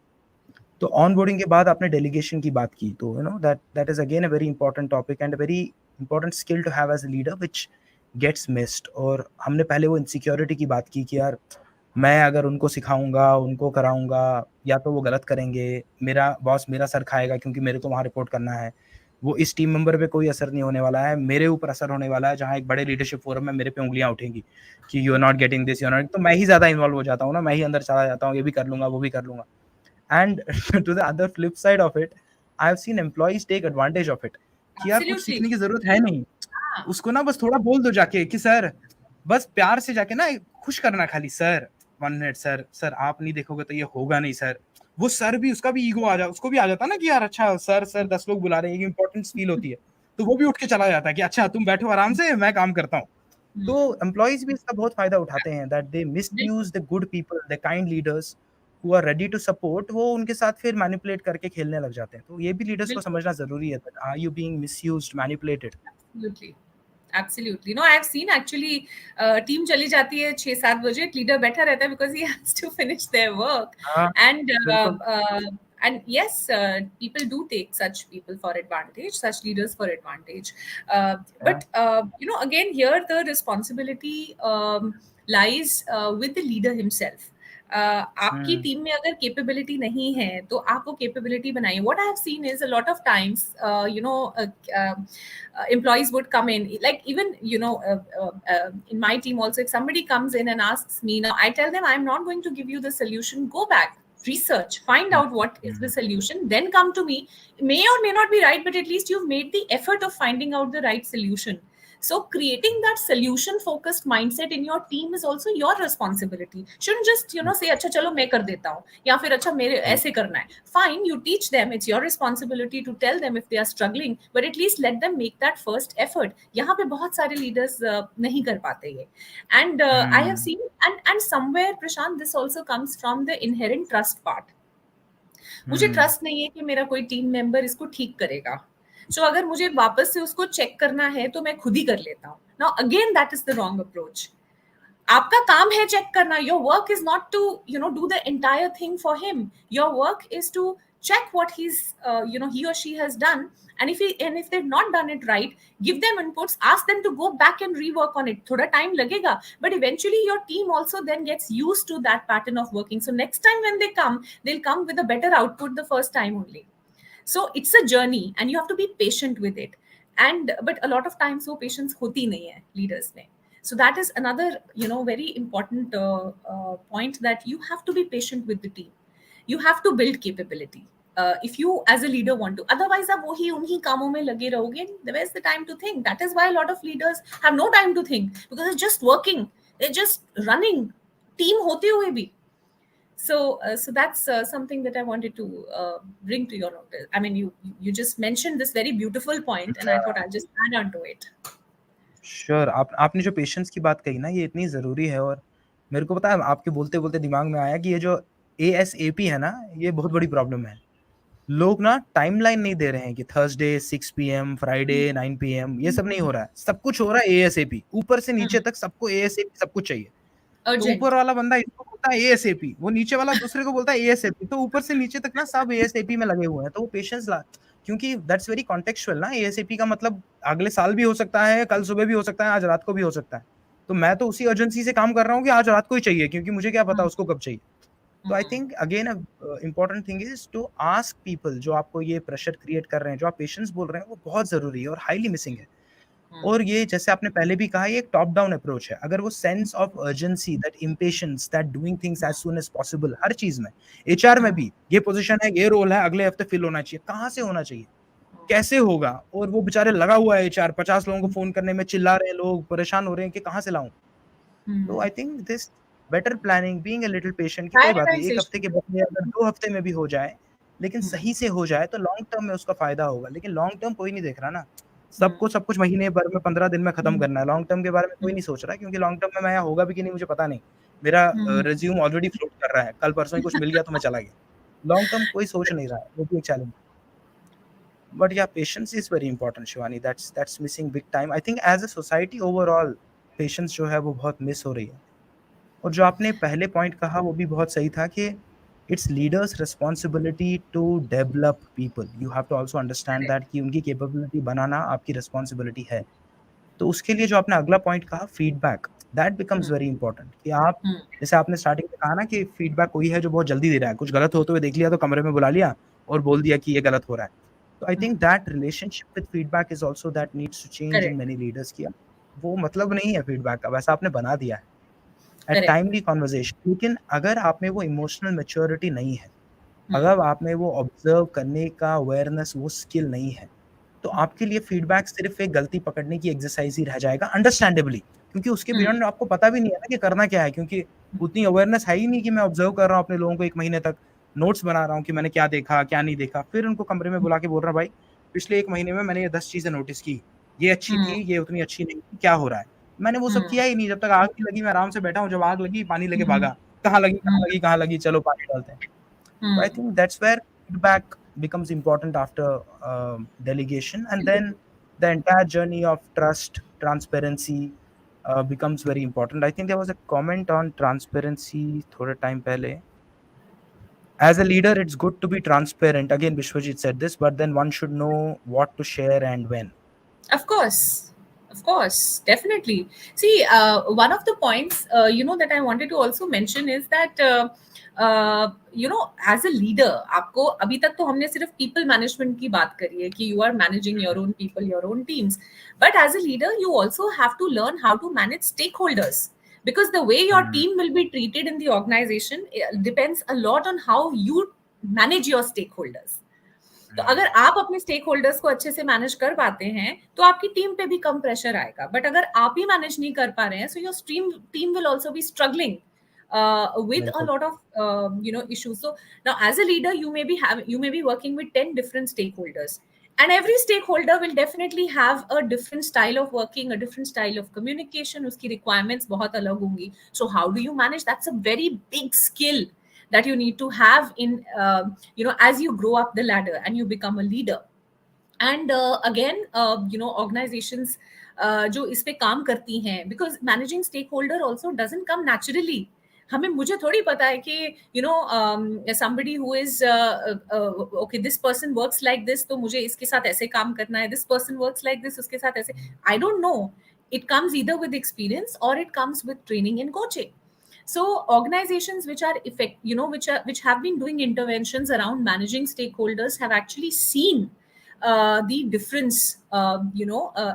तो ऑनबोर्डिंग के बाद आपने डेलीगेशन की बात की, तो that is again a very important topic and a very important skill to have as a leader which gets missed. और हमने पहले वो इनसिक्योरिटी की बात की कि यार मैं अगर उनको सिखाऊंगा, उनको कराऊंगा, या तो वो गलत करेंगे, मेरा बॉस मेरा सर खाएगा क्योंकि मेरे को वहाँ रिपोर्ट करना है. वो इस टीम मेंबर पे कोई असर नहीं होने वाला है, मेरे ऊपर असर होने वाला है, जहाँ एक बड़े लीडरशिप फोरम में मेरे पे उंगलियां उठेंगी कि you are not getting this, you are not. तो मैं ही ज्यादा इन्वॉल्व हो जाता हूँ ना, मैं ही अंदर चला जाता हूँ, ये भी कर लूंगा, वो भी कर लूंगा. And to the other flip side of it, I've seen employees take advantage of it कि यार कुछ Absolutely. सीखने की जरूरत है नहीं, हाँ. उसको ना बस थोड़ा बोल दो जाके कि सर, बस प्यार से जाके ना खुश करना खाली, सर 1 मिनट सर, सर आप नहीं देखोगे तो ये होगा नहीं सर. वो सर भी, उसका भी ईगो आ जा, उसको भी आ जाता ना कि यार अच्छा सर सर 10 लोग बुला रहे हैं, ये इंपॉर्टेंस फील होती है, तो वो भी उठ के चला जाता है कि अच्छा तुम बैठो आराम से, मैं काम करता हूँ. तो एम्प्लॉइज भी इसका बहुत फायदा उठाते हैं, दैट दे मिस बिल्कुल. Use the good people, the kind leaders who are ready to support. वो उनके साथ फिर मैनिपुलेट करके खेलने लग जाते हैं. तो ये भी लीडर्स को बिल्कुल. समझना जरूरी है, that are you being misused, manipulated. Absolutely. Absolutely. No, I've seen actually team चली जाती है 6-7 बजे, leader बैठा रहता है because he has to finish their work. हाँ, And बिल्कुल. and yes, people do take such people for advantage, such leaders for advantage. Yeah. But again, here the responsibility lies with the leader himself. आपकी हम्म. Team में अगर capability नहीं है तो आप वो कैपेबिलिटी बनाइए. What I have scene is a lot of times employees would come in, like even in my team also, if somebody comes in and asks me, now I tell them I'm not going to give you the solution, go back, research, find out what is the solution, then come to me. May or may not be right, but at least you've made the effort of finding out the right solution. So creating that solution focused mindset in your team is also your responsibility. Shouldn't just say अच्छा चलो मैं कर देता हूँ, या फिर अच्छा मेरे ऐसे करना है. Fine, you teach them. It's your responsibility to tell them if they are struggling, but at least let them make that first effort. यहाँ पे बहुत सारे leaders नहीं कर पाते ये. And I have seen, and somewhere Prashant, this also comes from the inherent trust part. मुझे trust नहीं है कि मेरा कोई टीम मेंबर इसको ठीक करेगा. सो अगर मुझे वापस से उसको चेक करना है तो मैं खुद ही कर लेता हूँ. Now again that is the wrong approach. आपका काम है चेक करना. Your work is not to do the entire thing for him. Your work is to check what he or she has done, and if they've not done it right, give them inputs, ask them to go back and rework on it. Thoda time lagega, but eventually your team also then gets used to that pattern of working, so next time when they come, they'll come with a better output the first time only. So it's a journey and you have to be patient with it. And but a lot of times wo patience hoti nahi hai leaders mein. So that is another very important point, that you have to be patient with the team. You have to build capability. If you as a leader want to, otherwise आप वही उन्हीं कामों में लगे रहोगे. Where's the time to think? That is why a lot of leaders have no time to think, because it's just working, they're just running team होते हुए भी. So that's something that I wanted to bring to your notice. I mean, you just mentioned this very beautiful point, and I thought I'll just add on to it. Sure. आपने जो patience की बात कही ना, ये इतनी ज़रूरी है। और मेरे को पता है, आपके बोलते-बोलते दिमाग में आया कि ये जो एएसएपी है ना, ये बहुत बड़ी प्रॉब्लम है। लोग ना टाइमलाइन नहीं दे रहे हैं कि थर्सडे 6 पीएम, फ्राइडे 9 पीएम, ये सब नहीं हो रहा है। सब कुछ हो रहा है एएसएपी, ऊपर से नीचे तक सबको एएसएपी सब कुछ चाहिए। तो ऊपर अर्जेंट। वाला बंदा इसको बोलता है एएसएपी, वो नीचे वाला दूसरे को बोलता है एएसएपी, तो ऊपर से नीचे तक ना सब एएसएपी में लगे हुए हैं। तो वो पेशेंस ला, क्योंकि दैट्स वेरी कॉन्टेक्चुअल ना, एएसएपी का मतलब अगले साल भी हो सकता है, कल सुबह भी हो सकता है, आज रात को भी हो सकता है। तो मैं तो उसी अर्जेंसी से काम कर रहा हूँ कि आज रात को ही चाहिए, क्योंकि मुझे क्या पता हम्म, उसको कब चाहिए। तो I think again important thing is to ask people, जो आपको ये प्रेशर क्रिएट कर रहे हैं, जो आप पेशेंस बोल रहे हैं, वो बहुत ज़रूरी है और हाईली मिसिंग है। हम्म, और ये जैसे आपने पहले भी कहा, ये एक टॉप डाउन अप्रोच है। अगर वो sense of urgency, that impatience, that doing things as soon as possible, हर चीज़ में, एचआर में हम्म, भी, ये पोज़ीशन है, ये रोल है, अगले हफ्ते फिल होना चाहिए। कहाँ से होना चाहिए? कैसे होगा? और वो बेचारे लगा हुआ है एचआर, 50 लोगों को फ़ोन करने में चिल्ला रहे हैं लोग, परेशान हो रहे हैं कि कहाँ से लाऊँ? तो hmm. I think this better planning, being a little patient, कि कोई बात नहीं, 1 हफ्ते प्रायोरिटाइजेशन। के बदले अगर 2 हफ्ते में भी हो जाए, लेकिन हम्म, सही से हो जाए, तो लॉन्ग टर्म में उसका फ़ायदा होगा। लेकिन लॉन्ग टर्म कोई नहीं देख रहा ना। हम्म, सबको सब कुछ महीने भर में, 15 दिन में खत्म हम्म, करना है। लॉन्ग टर्म के बारे में कोई हम्म, नहीं सोच रहा, क्योंकि लॉन्ग टर्म में मैं यहाँ होगा भी कि नहीं मुझे पता नहीं। मेरा हम्म, रिज़्यूम ऑलरेडी फ्लोट कर रहा है। कल परसों ही कुछ मिल गया तो मैं चला गया। लॉन्ग टर्म कोई सोच नहीं रहा है, वो भी एक चैलेंज। बट या patience is very important Shivani, that's missing big time. I think as a society overall patience जो है वो बहुत मिस हो रही है। और जो आपने पहले पॉइंट कहा वो भी बहुत सही था कि it's leaders responsibility to develop people. You have to also understand that कि उनकी कैपेबिलिटी बनाना आपकी रिस्पॉन्सिबिलिटी है। तो उसके लिए जो आपने अगला पॉइंट कहा, feedback, that becomes hmm, very important. कि आप, हम्म, जैसे आपने स्टार्टिंग में कहा ना कि फीडबैक कोई है जो बहुत जल्दी दे रहा है, कुछ गलत होते हुए देख लिया तो कमरे में बुला लिया और बोल दिया कि ये गलत हो रहा है। तो I think that relationship with feedback is also that needs to change in correct. Many leaders. किया वो मतलब नहीं है फीडबैक का, वैसा आपने बना दिया है। A correct. टाइमली कन्वर्सेशन, लेकिन अगर आप में वो इमोशनल मैच्योरिटी नहीं है, हम्म, अगर आप में वो ऑब्जर्व करने का अवेयरनेस, वो स्किल नहीं है, तो आपके लिए फीडबैक सिर्फ़ एक गलती पकड़ने की एक्सरसाइज़ ही रह जाएगा, अंडरस्टैंडेबली। क्योंकि उसके हम्म, बियॉन्ड आपको पता भी नहीं है ना कि करना क्या है, क्योंकि उतनी अवेयरनेस है ही नहीं कि मैं ऑब्जर्व कर रहा हूँ अपने लोगों को 1 महीने तक, नोट्स बना रहा हूँ कि मैंने क्या देखा, क्या नहीं देखा। फिर उनको कमरे में बुला के बोल रहा हूँ, भाई पिछले 1 महीने में मैंने ये 10 चीज़ें नोटिस की, ये अच्छी हम्म, थी, ये उतनी अच्छी नहीं थी, क्या हो रहा है? मैंने वो सब हम्म, किया ही नहीं, जब तक आग नहीं लगी मैं आराम से बैठा हूँ, जब आग लगी पानी लेके हम्म, भागा, कहाँ लगी, कहाँ हम्म, लगी, कहाँ लगी, चलो पानी डालते हैं। So I hmm, think that's where feedback becomes important after delegation, and then the entire journey of trust, transparency becomes very important. I think there was a comment on transparency thoda time pehle. As a leader, it's good to be transparent. Again, Vishwajit said this, but then one should know what to share and when. Of course, of course, definitely. See, one of the points that I wanted to also mention is that as a leader, आपको अभी तक तो हमने सिर्फ people management की बात करी है कि you are managing your own people, your own teams. But as a leader, you also have to learn how to manage stakeholders, because the way your Hmm. team will be treated in the organization depends a lot on how you manage your stakeholders. तो अगर Hmm. आप अपने stake holders को अच्छे से manage कर पाते हैं तो आपकी टीम पे भी कम प्रेशर आएगा, बट अगर आप ही मैनेज नहीं कर पा रहे हैं, so your team will also be struggling with a बिल्कुल। lot of issues. So now as a leader you may be working with 10 different stakeholders, and every stakeholder will definitely have a different style of working, a different style of communication, uski requirements bahut alag hongi. So how do you manage? That's a very big skill that you need to have in as you grow up the ladder and you become a leader. And again organizations जो इस पे काम करती हैं, because managing stakeholder also doesn't come naturally. हमें मुझे थोड़ी पता है कि somebody who is okay, this person works like this, तो मुझे इसके साथ ऐसे काम करना है, this person works like this, उसके साथ ऐसे. I don't know. It comes either with experience or it comes with training and coaching. So organizations which are which have been doing interventions around managing stakeholders have actually seen the difference.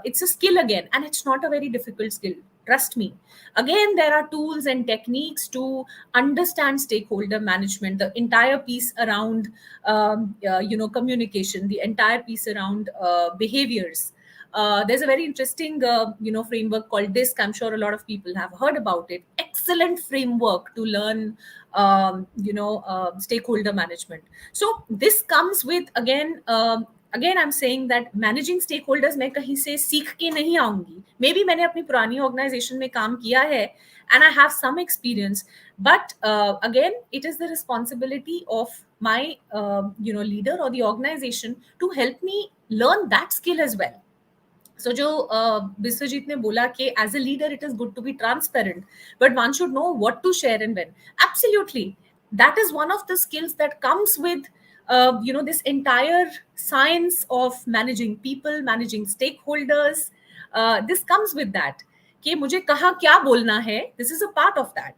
It's a skill again, and it's not a very difficult skill, trust me. Again, there are tools and techniques to understand stakeholder management, the entire piece around communication, the entire piece around behaviors, There's a very interesting framework called DISC. I'm sure a lot of people have heard about it. Excellent framework to learn stakeholder management. So this comes with, again I'm saying that managing stakeholders मैं कहीं से सीख के नहीं आऊंगी. Maybe मैंने अपनी पुरानी organization में काम किया है and I have some experience, but again it is the responsibility of my leader or the organization to help me learn that skill as well. So जो बिस्वजीत ने बोला कि as a leader it is good to be transparent, but one should know what to share and when. Absolutely, that is one of the skills that comes with this entire science of managing people, managing stakeholders. This comes with that कि मुझे कहाँ क्या बोलना है. This is a part of that.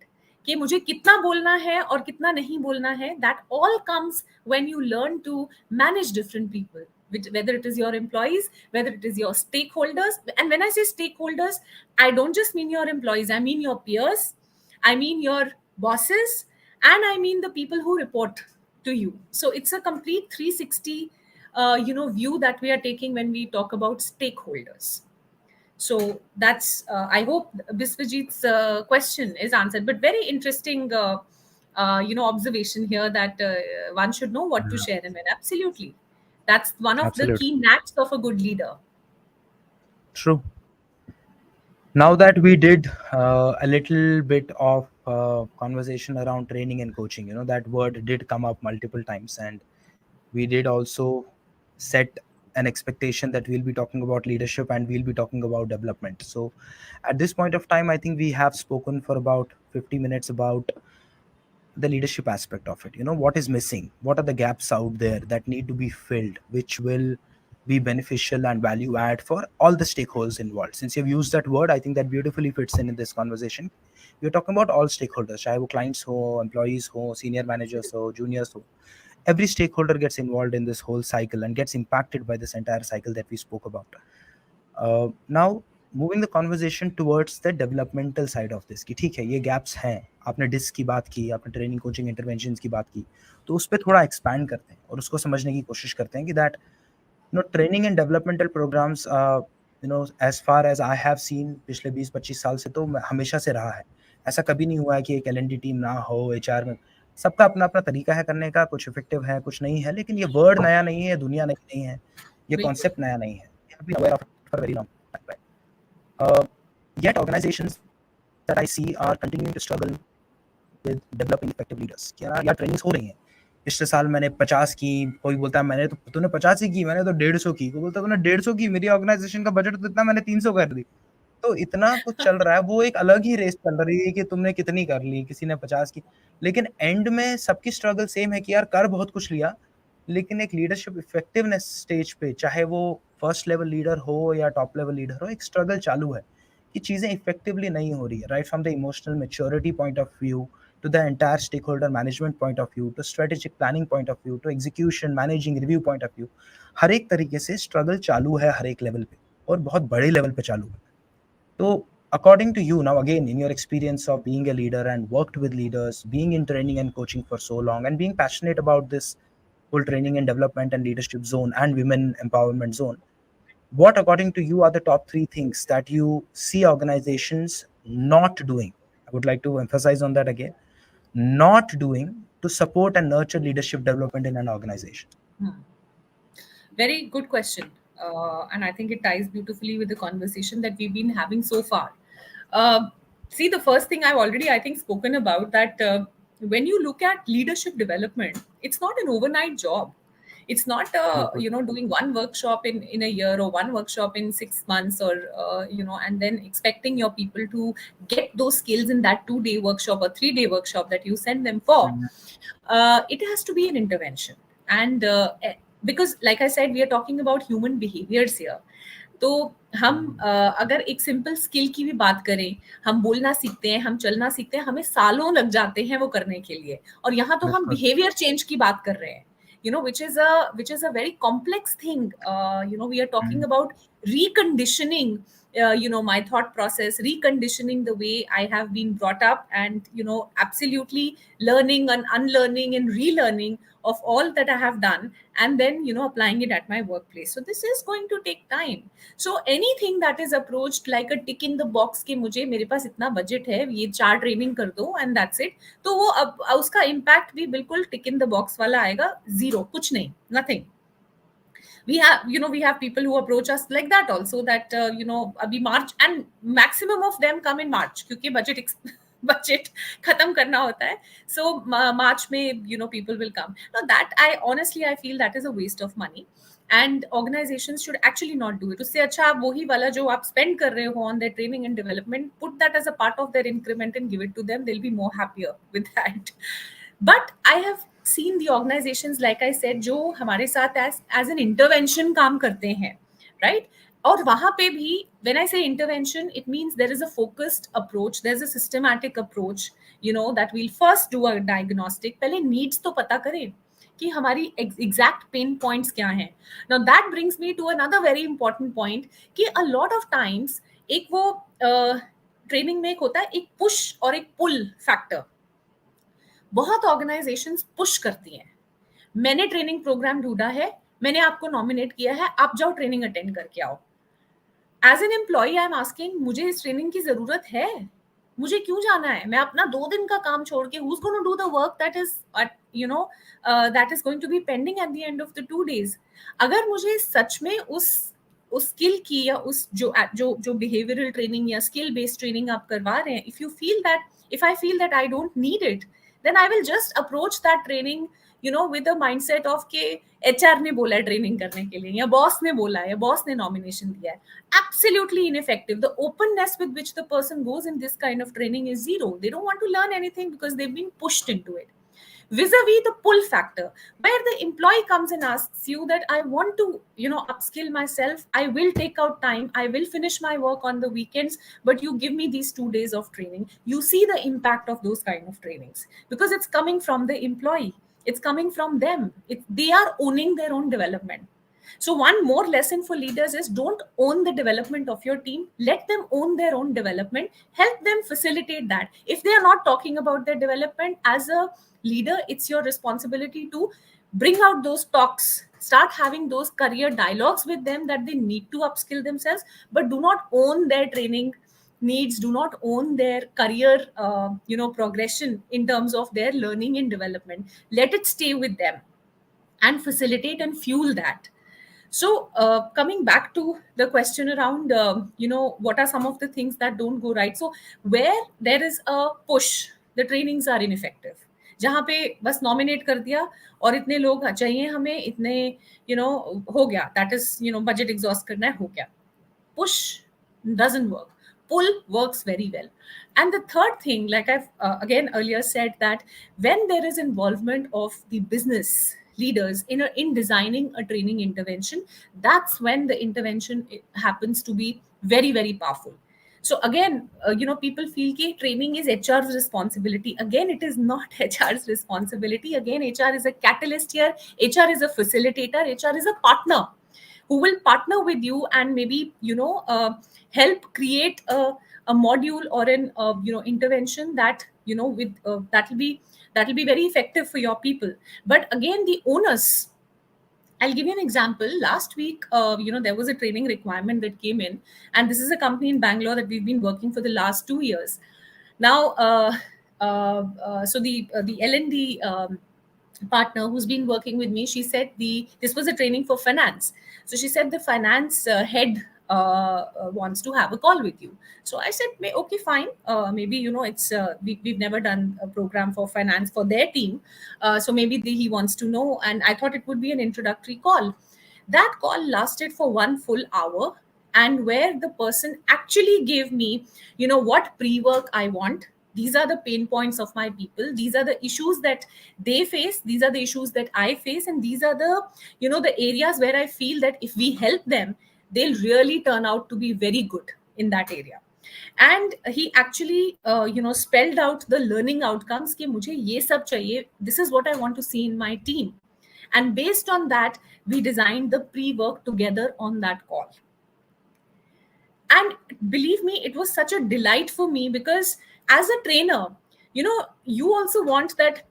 कि मुझे कितना बोलना है और कितना नहीं बोलना है. That all comes when you learn to manage different people, whether it is your employees, whether it is your stakeholders. And when I say stakeholders, I don't just mean your employees, I mean your peers, I mean your bosses, and I mean the people who report to you. So it's a complete 360 view that we are taking when we talk about stakeholders. So that's I hope Biswajit's question is answered, but very interesting observation here that one should know what to Yeah, share and when. Absolutely, that's one of the absolutely key knacks of a good leader. true. Now that we did a little bit of conversation around training and coaching, that word did come up multiple times, and we did also set an expectation that we'll be talking about leadership and we'll be talking about development. So at this point of time, I think we have spoken for about 50 minutes about the leadership aspect of it. What is missing, what are the gaps out there that need to be filled, which will be beneficial and value add for all the stakeholders involved. Since you've used that word, I think that beautifully fits in this conversation. We're talking about all stakeholders, चाहे वो clients हो, employees हो, senior managers हो, juniors हो. Every stakeholder gets involved in this whole cycle and gets impacted by this entire cycle that we spoke about. Now moving the conversation towards the developmental side of this, कि ठीक है ये gaps हैं, आपने disc की बात की, आपने ट्रेनिंग कोचिंग इंटरवेंशन की बात की, तो उस पर थोड़ा एक्सपैंड करते हैं और उसको समझने की कोशिश करते हैं कि that training and developmental programs as far as I have seen पिछले 20-25 साल से तो हमेशा से रहा है. ऐसा कभी नहीं हुआ है कि एक L&D टीम ना हो एचआर में. सबका अपना अपना तरीका है करने का, कुछ इफेक्टिव है कुछ नहीं है, लेकिन ये वर्ड नया नहीं है, दुनिया नहीं है, ये बिल्कुल. कॉन्सेप्ट नया नहीं है. We have been aware of it for a very long time. Yet organizations that I see are continuing to struggle with developing effective leaders. क्या यार ट्रेनिंग्स हो रही हैं, पिछले साल मैंने 50 की, कोई बोलता है मैंने तो तूने 50 ही की, मैंने तो 150 की, कोई बोलता है तूने 150 की, मेरी ऑर्गेनाइजेशन का बजट तो इतना, मैंने 300 कर दी. तो इतना कुछ चल रहा है, वो एक अलग ही रेस चल रही है कि तुमने कितनी कर ली, किसी ने 50 की, लेकिन एंड में सबकी स्ट्रगल सेम है कि यार कर बहुत कुछ लिया, लेकिन एक लीडरशिप इफेक्टिवनेस स्टेज पे, चाहे वो फर्स्ट लेवल लीडर हो या टॉप लेवल लीडर हो, एक स्ट्रगल चालू है कि चीजें इफेक्टिवली नहीं हो रही है, right from the emotional maturity point of view to the entire stakeholder management point of view, to strategic planning point of view, to execution managing review point of view. हर एक तरीके से स्ट्रगल चालू है हर एक लेवल पे, और बहुत बड़े लेवल पे चालू है. तो according to you, now again in your experience of being a leader and worked with leaders, being in training and coaching for so long and being passionate about this whole training and development and leadership zone and women empowerment zone, what according to you are the top 3 things that you see organizations not doing? I would like to emphasize on that again, not doing to support and nurture leadership development in an organization. Very good question. And I think it ties beautifully with the conversation that we've been having so far. See, the first thing I've already, I think, spoken about that when you look at leadership development, it's not an overnight job. It's not, doing one workshop in a year or one workshop in 6 months or, and then expecting your people to get those skills in that 2-day workshop or 3-day workshop that you send them for. It has to be an intervention. And because like I said, we are talking about human behaviors here. तो हम अगर एक simple skill की भी बात करें, हम बोलना सीखते हैं, हम चलना सीखते हैं, हमें सालों लग जाते हैं वो करने के लिए, और यहाँ तो हम बिहेवियर चेंज की बात कर रहे हैं, which is a very complex thing. We are talking about reconditioning my thought process, reconditioning the way I have been brought up, and absolutely learning and unlearning and relearning of all that I have done, and then applying it at my workplace. So this is going to take time. So anything that is approached like a tick in the box के मुझे मेरे पास इतना budget है, ये 4 training कर दो and that's it, तो वो अब उसका इम्पैक्ट भी बिल्कुल टिक इन द बॉक्स वाला आएगा, जीरो, कुछ नहीं, nothing. We have people who approach us like that also, that abhi March, and maximum of them come in March क्योंकि budget khatam karna hota hai. So March mein people will come. Now that I feel that is a waste of money, and organizations should actually not do it. उससे अच्छा आप वही वाला जो आप spend कर रहे हो on their training and development, put that as a part of their increment and give it to them. They'll be more happier with that. But I have seen the organizations, like I said, जो हमारे साथ as an intervention काम करते हैं, right? और वहां पे भी, when I say intervention, it means there is a focused approach, there's a systematic approach, that we'll first do a diagnostic. पहले needs तो पता करें कि हमारी exact pain points क्या हैं. Now that brings me to another very important point, कि a lot of times एक वो ट्रेनिंग में एक होता है एक पुश और एक पुल फैक्टर. बहुत ऑर्गेनाइजेशंस पुश करती हैं, मैंने ट्रेनिंग प्रोग्राम ढूंढा है, मैंने आपको नॉमिनेट किया है, आप जाओ ट्रेनिंग अटेंड करके आओ. As an employee I am asking, मुझे इस ट्रेनिंग की जरूरत है? मुझे क्यों जाना है? मैं अपना 2 दिन का काम छोड़ के, who's going to do the work that is that is going to be pending at the end of the 2 days? अगर मुझे सच में उस स्किल की, या उस जो बिहेवियरल ट्रेनिंग या स्किल बेस्ड ट्रेनिंग आप करवा रहे हैं, if I feel that I don't need it, then I will just approach that training with the mindset of के HR ने बोला है ट्रेनिंग करने के लिए, या बॉस ने बोला है, या बॉस ने नॉमिनेशन दिया है. Absolutely ineffective. The openness with which the person goes in this kind of training is zero. They don't want to learn anything because they've been pushed into it. Vis-a-vis the pull factor, where the employee comes and asks you that I want to upskill myself, I will take out time, I will finish my work on the weekends, but you give me these 2 days of training. You see the impact of those kind of trainings, because it's coming from the employee, it's coming from them. They are owning their own development. So one more lesson for leaders is, don't own the development of your team. Let them own their own development. Help them facilitate that. If they are not talking about their development, as a leader, it's your responsibility to bring out those talks. Start having those career dialogues with them that they need to upskill themselves, but do not own their training needs, do not own their career progression in terms of their learning and development. Let it stay with them and facilitate and fuel that. So coming back to the question around, what are some of the things that don't go right? So where there is a push, the trainings are ineffective. जहाँ पे बस nominate कर दिया और इतने लोग चाहिए हमें, इतने हो गया, दैट इज बजट एग्जॉस्ट करना है, हो गया. Push doesn't work. Pull works very well. And the third thing, like I've again earlier said, that when there is involvement of the business leaders in designing a training intervention, that's when the intervention happens to be very, very powerful. So again, people feel that training is HR's responsibility. Again, it is not HR's responsibility. Again, HR is a catalyst here. HR is a facilitator. HR is a partner who will partner with you and maybe help create a module or an intervention that with that'll be very effective for your people. But again, the onus, I'll give you an example. Last week, there was a training requirement that came in, and this is a company in Bangalore that we've been working for the last 2 years. Now, so the L&D partner who's been working with me, she said this was a training for finance. So she said the finance head wants to have a call with you. So I said, okay, fine. Maybe it's we've never done a program for finance for their team, so maybe he wants to know. And I thought it would be an introductory call. That call lasted for 1 full hour, and where the person actually gave me what pre-work I want. These are the pain points of my people, these are the issues that they face, these are the issues that I face, and these are the the areas where I feel that if we help them, they'll really turn out to be very good in that area. And he actually spelled out the learning outcomes कि मुझे ये सब चाहिए, this is what I want to see in my team. And based on that, we designed the pre-work together on that call. And believe me, it was such a delight for me, because as a trainer, you also want that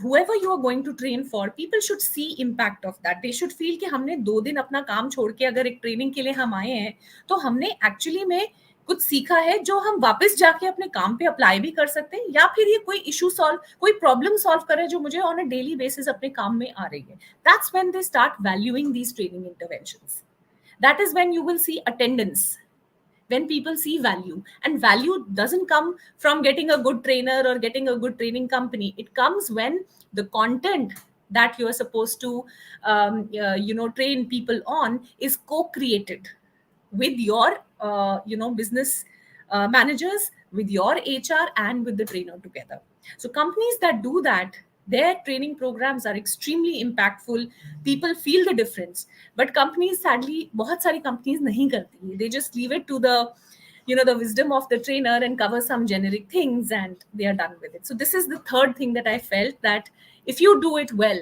whoever you are going to train for, people should see impact of that. They should feel कि हमने 2 दिन अपना काम छोड़ के अगर एक training के लिए हम आए हैं, तो हमने एक्चुअली में कुछ सीखा है जो हम वापस जाके अपने काम पे अप्लाई भी कर सकते हैं, या फिर ये कोई इशू सॉल्व, कोई प्रॉब्लम सॉल्व करे जो मुझे ऑन अ डेली बेसिस अपने काम में आ रही है. That's when they start valuing these training interventions. That is when you will see attendance, when people see value. And value doesn't come from getting a good trainer or getting a good training company. It comes when the content that you are supposed to train people on is co-created with your business managers, with your HR, and with the trainer together. So companies that do that, their training programs are extremely impactful. People feel the difference. But companies, sadly, बहुत सारी companies नहीं करती. They just leave it to the wisdom of the trainer and cover some generic things, and they are done with it. So this is the third thing that I felt, that if you do it well,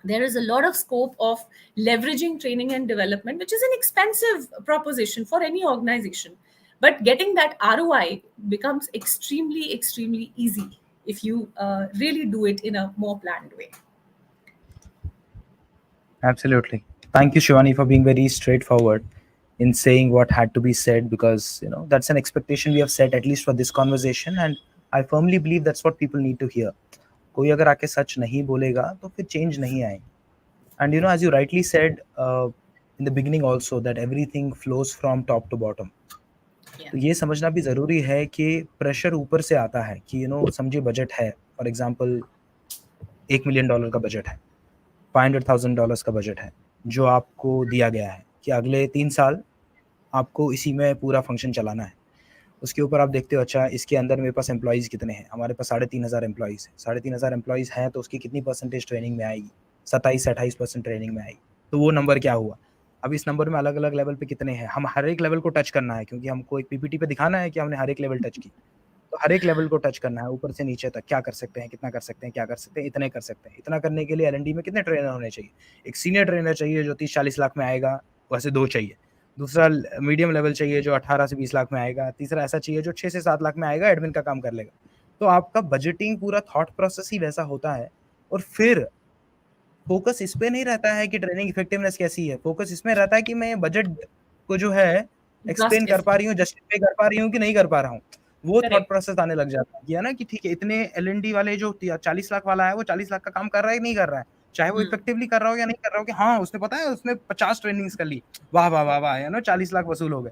there is a lot of scope of leveraging training and development, which is an expensive proposition for any organization. But getting that ROI becomes extremely, extremely easy if you really do it in a more planned way. Absolutely. Thank you, Shivani, for being very straightforward in saying what had to be said, because that's an expectation we have set at least for this conversation, and I firmly believe that's what people need to hear. कोई अगर आके सच नहीं बोलेगा तो फिर change नहीं आएगी. And as you rightly said in the beginning also, that everything flows from top to bottom. Yeah. तो ये समझना भी ज़रूरी है कि प्रेशर ऊपर से आता है कि समझिए बजट है, फॉर एग्जांपल $1 million का बजट है, $500,000 का बजट है जो आपको दिया गया है कि अगले 3 साल आपको इसी में पूरा फंक्शन चलाना है. उसके ऊपर आप देखते हो, अच्छा इसके अंदर मेरे पास एम्प्लॉइज़ कितने हैं, हमारे पास 3,500 एम्प्लॉइज़ हैं. 3,500 एम्प्लॉइज़ हैं तो उसकी कितनी परसेंटेज ट्रेनिंग में आएगी? 27-28% ट्रेनिंग में आएगी. तो वो नंबर क्या हुआ? अब इस नंबर में अलग-अलग लेवल पे कितने हैं? हम हर एक लेवल को टच करना है, क्योंकि हमको एक पीपीटी पे दिखाना है कि हमने हर एक लेवल टच की. तो हर एक लेवल को टच करना है, ऊपर से नीचे तक. क्या कर सकते हैं, कितना कर सकते हैं, क्या कर सकते हैं, इतने कर सकते हैं. इतना करने के लिए एल&डी में कितने ट्रेनर होने चाहिए? एक सीनियर ट्रेनर चाहिए जो 30-40 लाख में आएगा, वैसे 2 चाहिए. दूसरा मीडियम लेवल चाहिए जो 18 से 20 लाख में आएगा. तीसरा ऐसा चाहिए जो 6 से 7 लाख में आएगा, एडमिन का काम कर लेगा. तो आपका बजटिंग पूरा थॉट प्रोसेस ही वैसा होता है. और फिर फोकस इस पे नहीं रहता है कि ट्रेनिंग इफेक्टिवनेस कैसी है. फोकस इसमें रहता है कि मैं बजट को जो है एक्सप्लेन कर पा रही हूँ, जस्टिफाई कर पा रही हूँ कि नहीं कर पा रहा हूँ. वो थॉट Correct. प्रोसेस आने लग जाता है कि है ना, कि ठीक है, इतने एल&डी वाले जो 40 लाख वाला है वो 40 लाख का काम कर रहा है कि नहीं कर रहा है, चाहे वो इफेक्टिवली कर रहा हो या नहीं कर रहा हो, कि हाँ उसने पता है उसने 50 ट्रेनिंग्स कर ली, वाह वाह वाह वाह, है ना, 40 लाख वसूल हो गए.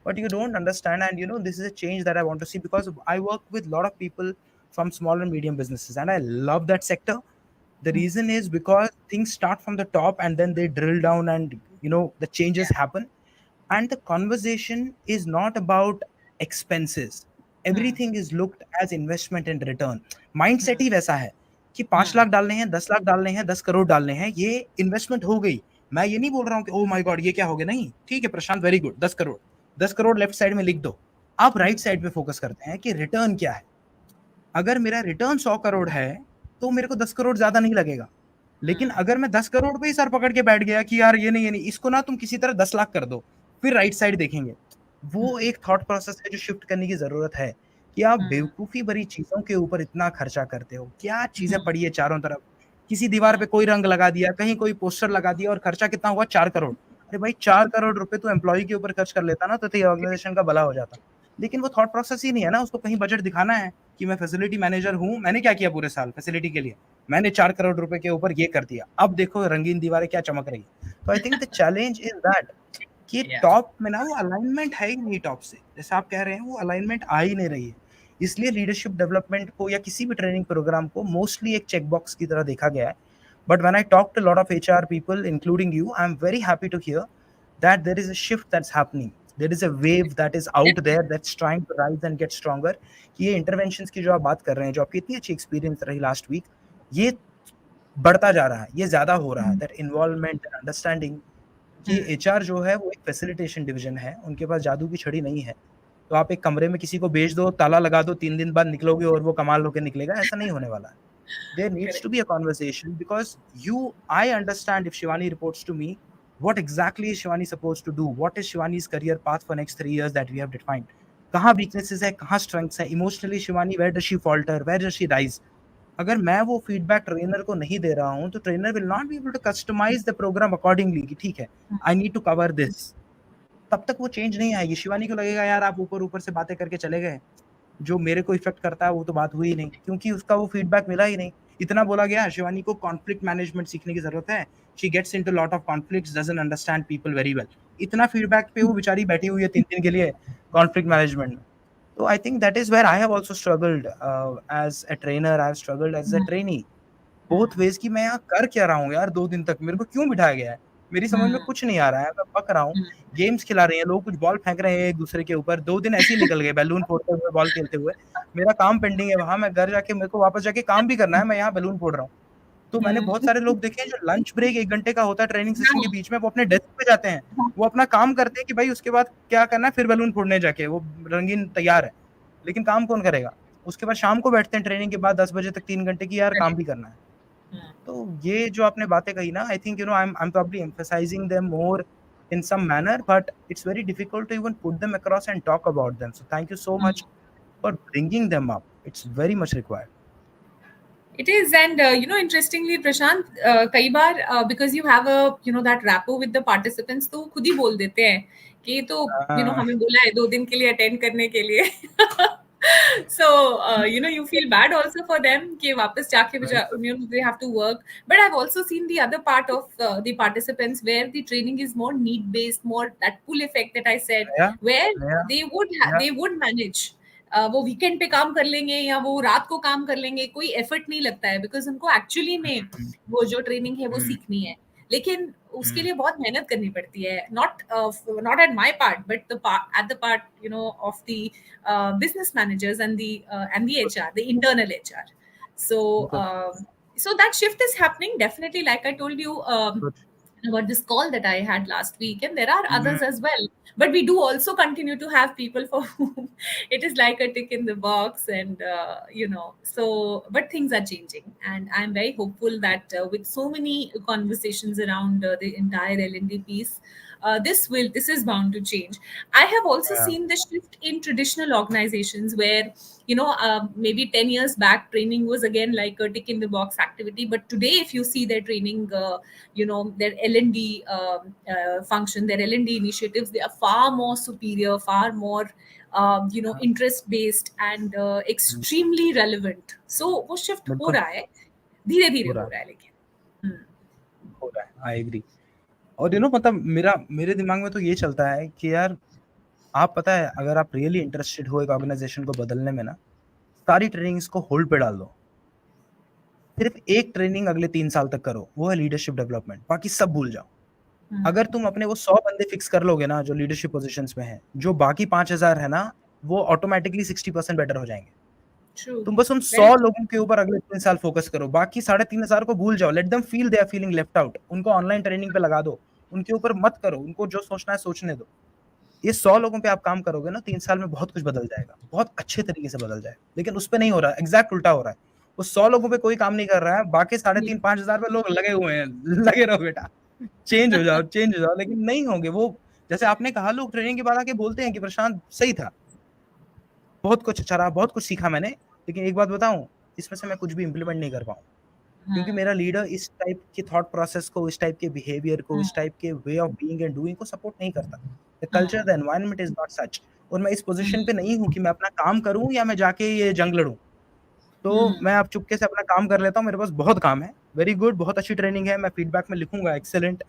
But you don't understand, and this is a change that I want to see, because I work with a lot of people from small and medium businesses, and I love that sector. The reason is because things start from the top and then they drill down, and the changes happen. And the conversation is not about expenses. Everything is looked as investment and return. Mindset ही वैसा है कि 5 लाख डालने हैं, 10 लाख डालने हैं, 10 करोड़ डालने हैं, ये इन्वेस्टमेंट हो गई. मैं ये नहीं बोल रहा हूँ कि ओ माय गॉड ये क्या हो गया. नहीं, ठीक है Prashant, very good, 10 crore, 10 crore left side में लिख दो. आप राइट साइड पे फोकस करते हैं कि रिटर्न क्या है. अगर मेरा रिटर्न 100 करोड़ है तो मेरे को 10 करोड़ ज्यादा नहीं लगेगा. लेकिन अगर मैं 10 करोड़ पे ही सर पकड़ के बैठ गया कि यार ये नहीं, इसको ना तुम किसी तरह 10 लाख कर दो, फिर राइट साइड देखेंगे. वो एक थॉट प्रोसेस है जो शिफ्ट करने की जरूरत है, कि आप बेवकूफी भरी चीजों के ऊपर इतना खर्चा करते हो. क्या चीजें पड़ी है चारों तरफ, किसी दीवार पे कोई रंग लगा दिया, कहीं कोई पोस्टर लगा दिया, और खर्चा कितना हुआ? 4 करोड़. अरे भाई 4 करोड़ रुपए तो एम्प्लॉय के ऊपर खर्च कर लेता ना, तो ऑर्गेनाइजेशन का भला हो जाता. लेकिन वो थॉट प्रोसेस ही नहीं है ना. उसको कहीं बजट दिखाना है कि मैं फैसिलिटी मैनेजर हूँ, मैंने क्या किया पूरे साल फैसिलिटी के लिए, मैंने 4 करोड़ रुपए के ऊपर ये कर दिया, अब देखो रंगीन दीवारें क्या चमक रही है. तो I think the challenge is that कि टॉप में ना वो अलाइनमेंट है ही नहीं. टॉप से जैसे आप कह रहे हैं वो अलाइनमेंट आ ही नहीं रही है. इसलिए लीडरशिप डेवलपमेंट को या किसी भी ट्रेनिंग प्रोग्राम को मोस्टली एक चेक बॉक्स की तरह देखा गया है. But when I talk to lot of HR people including you, I am very happy to hear that there is a shift that's happening. There is a wave that is out there that's trying to rise and get stronger. कि ये interventions की जो आप बात कर रहे हैं, जो आपकी इतनी अच्छी experience रही last week, ये बढ़ता जा रहा है, ये ज्यादा हो रहा है. That involvement and understanding कि HR जो है वो एक facilitation division है, उनके पास जादू की छड़ी नहीं है. तो आप एक कमरे में किसी को भेज दो, ताला लगा दो, 3 दिन बाद निकलोगे और वो कमाल होके निकलेगा, ऐसा नहीं होने वाला है. There needs to be a conversation, because I understand if Shivani reports to me, what exactly is Shivani supposed to do, what is Shivani's career path for next 3 years that we have defined, कहाँ weaknesses है, कहाँ strengths है, emotionally Shivani where does she falter, where does she rise. अगर मैं वो feedback trainer को नहीं दे रहा हूँ तो trainer will not be able to customise the program accordingly कि ठीक है I need to cover this, तब तक वो चेंज नहीं आएगी. शिवानी को लगेगा यार आप ऊपर ऊपर से बातें करके चले गए, जो मेरे को इफेक्ट करता है वो तो बात हुई ही नहीं, क्योंकि उसका वो फीडबैक मिला ही नहीं. इतना बोला गया शिवानी को कॉन्फ्लिक्ट मैनेजमेंट सीखने की जरूरत है, she gets into lot of conflicts, doesn't understand people very well. इतना फीडबैक पे वो बेचारी बैठी हुई है 3 दिन के लिए कॉन्फ्लिक्ट मैनेजमेंट में. तो I think that is where I have also struggled as a trainer, I have struggled as a trainee, both ways की मैं यहाँ कर क्या रहा हूँ यार 2 दिन तक, मेरे को क्यों बिठाया गया है, मेरी समझ में कुछ नहीं आ रहा है, मैं पक रहा हूँ. गेम्स खिला रहे हैं लोग, कुछ बॉल फेंक रहे हैं एक दूसरे के ऊपर, 2 दिन ऐसे ही निकल गए बैलून फोड़ते हुए बॉल खेलते हुए. मेरा काम पेंडिंग है वहां, मैं घर जाके मेरे को वापस जाके काम भी करना है, मैं यहाँ बैलून फोड़ रहा हूँ. तो मैंने बहुत सारे लोग देखे हैं जो लंच ब्रेक 1 घंटे का होता है ट्रेनिंग सेशन के बीच में, वो अपने डेस्क पे जाते हैं, वो अपना काम करते हैं कि भाई उसके बाद क्या करना है, फिर बैलून फोड़ने जाके वो रंगीन तैयार है, लेकिन काम कौन करेगा. उसके बाद शाम को बैठते हैं ट्रेनिंग के बाद 10 बजे तक 3 घंटे की, यार काम भी करना है. तो ये जो आपने बातें कही ना, I think I'm probably emphasizing them more in some manner, but it's very difficult to even put them across and talk about them. So thank you so much for bringing them up. It's very much required. It is, and interestingly, Prashant, कई बार because you have a that rapport with the participants, तो खुद ही बोल देते हैं कि ये तो Uh, हमें बोला है 2 दिन के लिए अटेंड करने के लिए. So you feel bad also for them कि वापस जाके right. they have to work. But I've also seen the other part of the participants where the training is more need based, more that pull effect that I said, Yeah, where yeah, yeah. they would manage. वो weekend पे काम कर लेंगे या वो रात को काम कर लेंगे, कोई एफर्ट नहीं लगता है, बिकॉज उनको एक्चुअली में Mm, वो जो ट्रेनिंग है वो mm, सीखनी है. लेकिन उसके mm. लिए बहुत मेहनत करनी पड़ती है, not at my part but the part at the part of the business managers and the Good, HR, the internal HR. So good, so that shift is happening definitely, like I told you good. about this call that I had last week, and there are Mm, others as well. But we do also continue to have people for whom it is like a tick in the box, and so. But things are changing, and I'm very hopeful that with so many conversations around the entire L&D piece, this is bound to change. I have also yeah. seen the shift in traditional organizations where maybe 10 years back training was again like a tick in the box activity, but today if you see their training, their L&D function, their L&D initiatives, they are far more superior, far more interest based, and Mm, extremely relevant. So वो shift हो बिल्कुल रहा है, धीरे धीरे हो रहा हो है, रहा है लेकिन. हम्म. हो रहा है, आई एग्री. और मतलब मेरे दिमाग में तो ये चलता है कि यार आप पता है अगर आप रियली इंटरेस्टेड हो एक ऑर्गेनाइजेशन को बदलने में ना, सारी ट्रेनिंग्स को होल्ड पे डाल दो, सिर्फ एक ट्रेनिंग अगले 3 साल तक करो, वो है लीडरशिप डेवलपमेंट, बाकी सब भूल जाओ. अगर तुम अपने वो 100 बंदे फिक्स कर लोगे ना जो लीडरशिप पोजीशंस में है, जो बाकी 5,000 है ना, वो ऑटोमेटिकली 60% बेटर हो जाएंगे. True. तुम बस उन सौ Very लोगों के ऊपर अगले 3 साल फोकस करो, बाकी 3,500 को भूल जाओ. Let them feel they are feeling left out, उनको ऑनलाइन ट्रेनिंग पे लगा दो, उनके ऊपर मत करो, उनको जो सोचना है सोचने दो. ये 100 लोगों पे आप काम करोगे ना, 3 साल में बहुत कुछ बदल जाएगा, बहुत अच्छे तरीके से बदल जाएगा. लेकिन उस पे नहीं हो रहा, एग्जैक्ट उल्टा हो रहा है. वो 100 लोगों पे कोई काम नहीं कर रहा है, बाकी 3,500 5,000 पे लोग लगे हुए हैं. लगे रहो बेटा, चेंज हो जाओ, चेंज हो जाओ, लेकिन नहीं होंगे वो. जैसे आपने कहा, लोग ट्रेनिंग के बाद आके बोलते हैं कि प्रशांत सही था, बहुत कुछ अच्छा रहा, बहुत कुछ सीखा मैंने, लेकिन एक बात बताऊं, इसमें से मैं कुछ भी इंप्लीमेंट नहीं कर पाऊँ, क्योंकि मेरा लीडर इस टाइप के थॉट प्रोसेस को, इस टाइप के बिहेवियर को, इस टाइप के way of being and doing को सपोर्ट नहीं करता. The culture, the environment is not such. और मैं इस पोजीशन पे नहीं हूँ कि मैं अपना काम करूँ या मैं जाके ये जंग लड़ूं. तो मैं अब चुपके से अपना काम कर लेता हूँ, मेरे पास बहुत काम है. वेरी गुड, बहुत अच्छी ट्रेनिंग है, मैं फीडबैक में लिखूंगा excellent,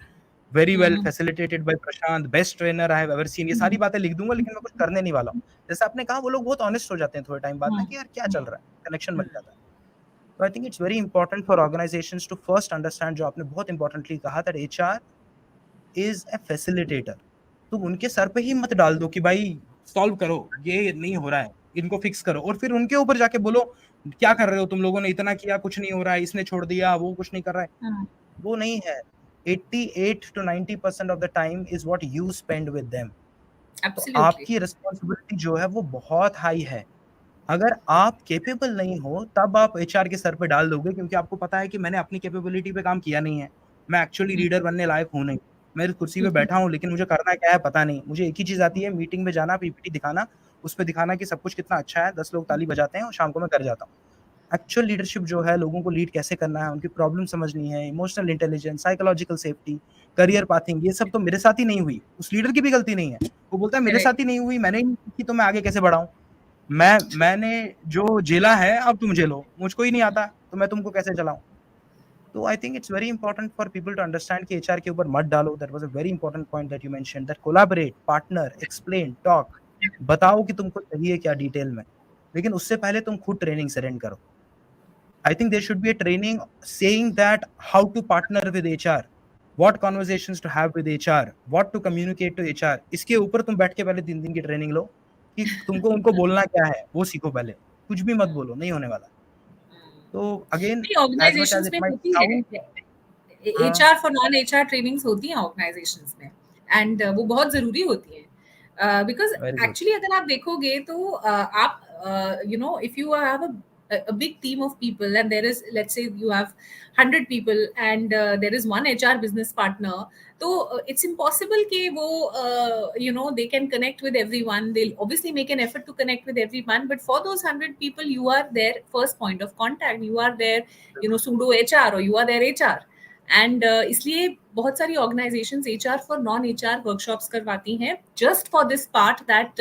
very well facilitated bye Prashant, best trainer I have ever seen, ये सारी बातें लिख दूंगा, लेकिन मैं कुछ करने नहीं वाला हूँ. जैसे आपने कहा, वो लोग बहुत ऑनेस्ट हो जाते हैं थोड़े टाइम बाद ना कि यार क्या चल रहा है, कनेक्शन बन जाता है. तो I think it's very important for organisations to first understand, जो आपने बहुत इंपॉर्टेंटली कहा, that HR is a facilitator. तुम उनके सर पे ही मत डाल दो कि भाई सॉल्व करो, ये नहीं हो रहा है, इनको फिक्स करो, और फिर उनके ऊपर जाके बोलो क्या कर रहे हो तुम लोगों ने, इतना किया कुछ नहीं हो रहा है, इसने छोड़ दिया, वो कुछ नहीं कर रहा है. वो नहीं है. 88 to 90% of the time is what you spend with them. तो absolutely. आपकी रिस्पॉन्सिबिलिटी जो है वो बहुत हाई है. अगर आप कैपेबल नहीं हो, तब आप एचआर के सर पे डाल दोगे, क्योंकि आपको पता है कि मैंने अपनी कैपेबिलिटी पे काम किया नहीं है, मैं एक्चुअली लीडर बनने लायक हूं नहीं. मैं इस कुर्सी पे बैठा हूँ लेकिन मुझे करना क्या है पता नहीं। मुझे एक ही चीज़ आती है, मीटिंग में जाना, पीपीटी दिखाना, उस पे दिखाना कि सब कुछ कितना अच्छा है, 10 लोग ताली बजाते हैं और शाम को मैं घर जाता हूँ। एक्चुअल लीडरशिप जो है, लोगों को लीड कैसे करना है, उनकी प्रॉब्लम समझनी है, emotional intelligence, psychological safety, career pathing, ये सब तो मेरे साथ ही नहीं हुई। उस लीडर की भी गलती नहीं है। वो बोलता है मेरे करेक्ट। साथ ही नहीं हुई, मैंने ही नहीं सीखी तो मैं आगे कैसे बढ़ाऊँ? मैंने जो झेला है अब तुम झेलो, मुझको ही नहीं आता तो मैं तुमको कैसे चलाऊँ? तो I think it's very important for people to understand कि एचआर के ऊपर मत डालो। That was a very important point that you mentioned, that collaborate, partner, explain, talk, बताओ कि तुमको चाहिए क्या डिटेल में। लेकिन उससे पहले तुम खुद ट्रेनिंग अटेंड करो। I think there should be a training saying that how to partner with HR, what conversations to have with HR, what to communicate to HR. इसके ऊपर तुम बैठ के पहले 3 दिन की ट्रेनिंग लो कि तुमको उनको बोलना क्या है, वो सीखो पहले। कुछ भी मत बोलो, नहीं होने वाला। तो अगेन नहीं, as much as organisations it में might होती है, sound हाँ, HR for non HR trainings होती हैं ऑर्गेनाइजेशंस में, एंड वो बहुत ज़रूरी होती हैं, बिकॉज वेरी गुड। एक्चुअली अगर आप देखोगे तो आप you know if you have a big team of people, and there is, let's say you have 100 people, and there is one HR business partner, तो it's impossible कि वो you know they can connect with everyone. They'll obviously make an effort to connect with everyone, but for those 100 people you are their first point of contact, you are their बिल्कुल। pseudo HR, or you are their HR. And इसलिए बहुत सारी organisations HR for non HR workshops करवाती हैं, just for this part that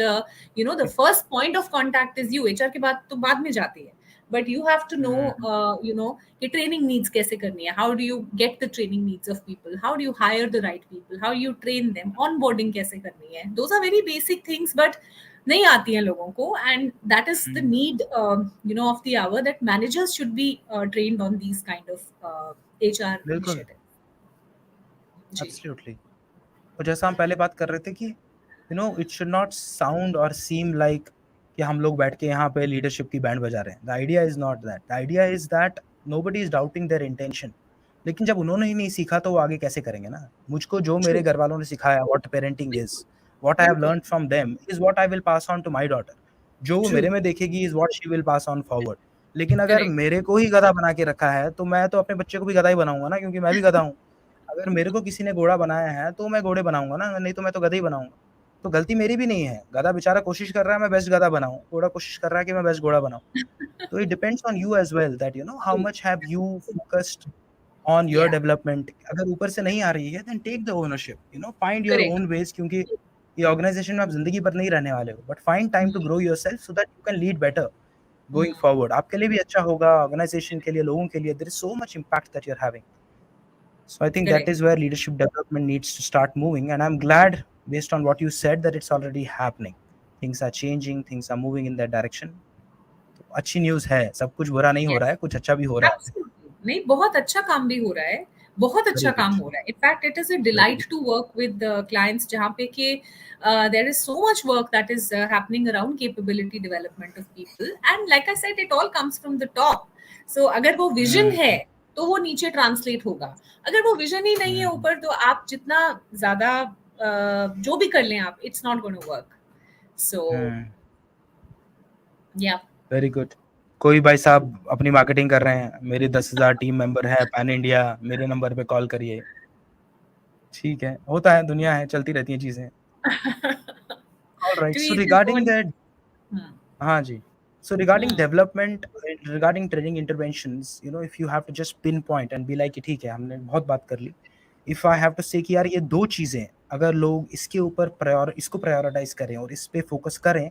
you know the first point of contact is you. HR के बाद तो बाद में जाती है, but you have to know hmm, you know कि ट्रेनिंग नीड्स कैसे करनी है, how do you get the training needs of people, how do you hire the right people, how you train them, onboarding कैसे करनी है। Those are very basic things, but नहीं आती हैं लोगों को, and that is the hmm, need you know of the hour, that managers should be trained on these kind of HR बिल्कुल, initiative. जी। एब्सोल्युटली। और जैसा हम पहले बात कर रहे थे कि इट शुड नॉट साउंड और सीम लाइक कि हम लोग बैठ के यहाँ पे लीडरशिप की बैंड बजा रहे हैं। The idea is not that. The idea is that nobody is doubting there intention. लेकिन जब उन्होंने ही नहीं सीखा तो वो आगे कैसे करेंगे ना। मुझको जो ट्रू। मेरे घर वालों ने सिखाया, what parenting is, what I have बिल्कुल। Learned from them is what I will pass on to my daughter. जो वो ट्रू। मेरे में देखेगी is what she will pass on forward. लेकिन अगर करेक्ट। मेरे को ही गधा बना के रखा है तो मैं तो अपने बच्चे को भी गधा ही बनाऊंगा ना, क्योंकि मैं भी गधा हूँ। अगर मेरे को किसी ने घोड़ा बनाया है तो मैं घोड़े बनाऊंगा ना, नहीं तो मैं तो गधे ही बनाऊंगा। तो गलती मेरी भी नहीं है। गधा बेचारा कोशिश कर रहा है मैं बेस्ट गधा बनाऊं, घोड़ा कोशिश कर रहा है कि मैं बेस्ट घोड़ा बनाऊं। तो it depends on you as well that how true. Much have you focused on your या। डेवलपमेंट। अगर ऊपर से नहीं आ रही है then take the ownership, find your correct. Own ways. क्योंकि ये ऑर्गेनाइजेशन में आप जिंदगी भर नहीं रहने वाले हो, but find time to grow yourself so that you can lead better going forward. आपके लिए भी अच्छा होगा, ऑर्गेनाइजेशन के लिए, लोगों के लिए। There is so much impact that you are having. So I think that correct. is where leadership development needs to start moving. And I'm glad, based on what you said, that it's already happening. Things are changing, things are moving in that direction. तो अच्छी news है, सब कुछ बुरा नहीं हो रहा है, यस। कुछ अच्छा भी हो रहा है। एब्सोल्युटली नहीं, बहुत अच्छा काम भी हो रहा है, बहुत अच्छा वेरी काम गुड, हो रहा है। In fact it is a very delight good. To work with clients, जहाँ पे कि there is so much work that is happening around capability development of people, and like I said it all comes from the top. So अगर वो vision है हुँ, तो वो नीचे translate होगा। अगर वो विजन ही नहीं है हुँ, ऊपर, तो आप जितना ज्यादा जो भी कर लें आप, it's not going to work. So hmm, yeah. Very good. कोई भाई साहब अपनी मार्केटिंग कर रहे हैं, मेरे 10,000 टीम मेंबर है पैन इंडिया, मेरे नंबर पे कॉल करिए। ठीक है, होता है, दुनिया है, चलती रहती हैं चीज़ें। Alright, to so each his regarding own. That हाँ जी। So regarding development, regarding training interventions, if you have to just pinpoint and be like कि ठीक है, हमने बहुत बात कर ली। If I have to say कि यार ये 2 चीज़ें अगर लोग इसके ऊपर इसको प्रायोरिटाइज़ करें और इस पे फोकस करें,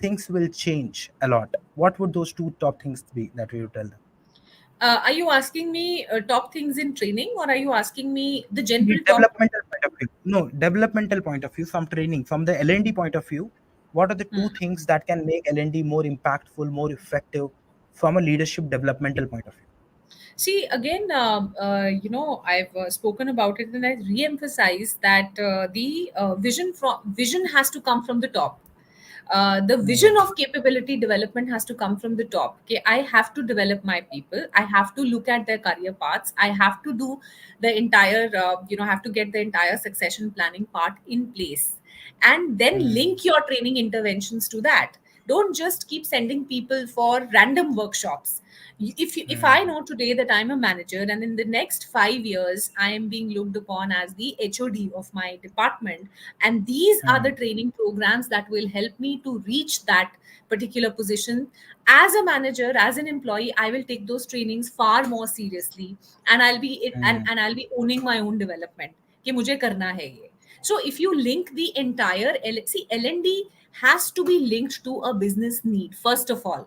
things will change a lot. What would those 2 top things be that we would tell them? Are you asking me top things in training, or are you asking me the The general top? developmental point of view. No, developmental point of view, from training, from the L&D point of view, what are the 2 things that can make L&D more impactful, more effective from a leadership developmental point of view? See, again, I've spoken about it, and I re-emphasize that the vision has to come from the top. The vision Hmm. of capability development has to come from the top. Okay, I have to develop my people. I have to look at their career paths. I have to do the entire, have to get the entire succession planning part in place, and then Hmm. link your training interventions to that. Don't just keep sending people for random workshops. If I Hmm. know today that I'm a manager, and in the next 5 years I am being looked upon as the HOD of my department, and these are the Hmm. training programs that will help me to reach that particular position as a manager, as an employee, I will take those trainings far more seriously, and Hmm. and I'll be owning my own development कि मुझे करना है ये. So if you link the entire see, L&D has to be linked to a business need first of all.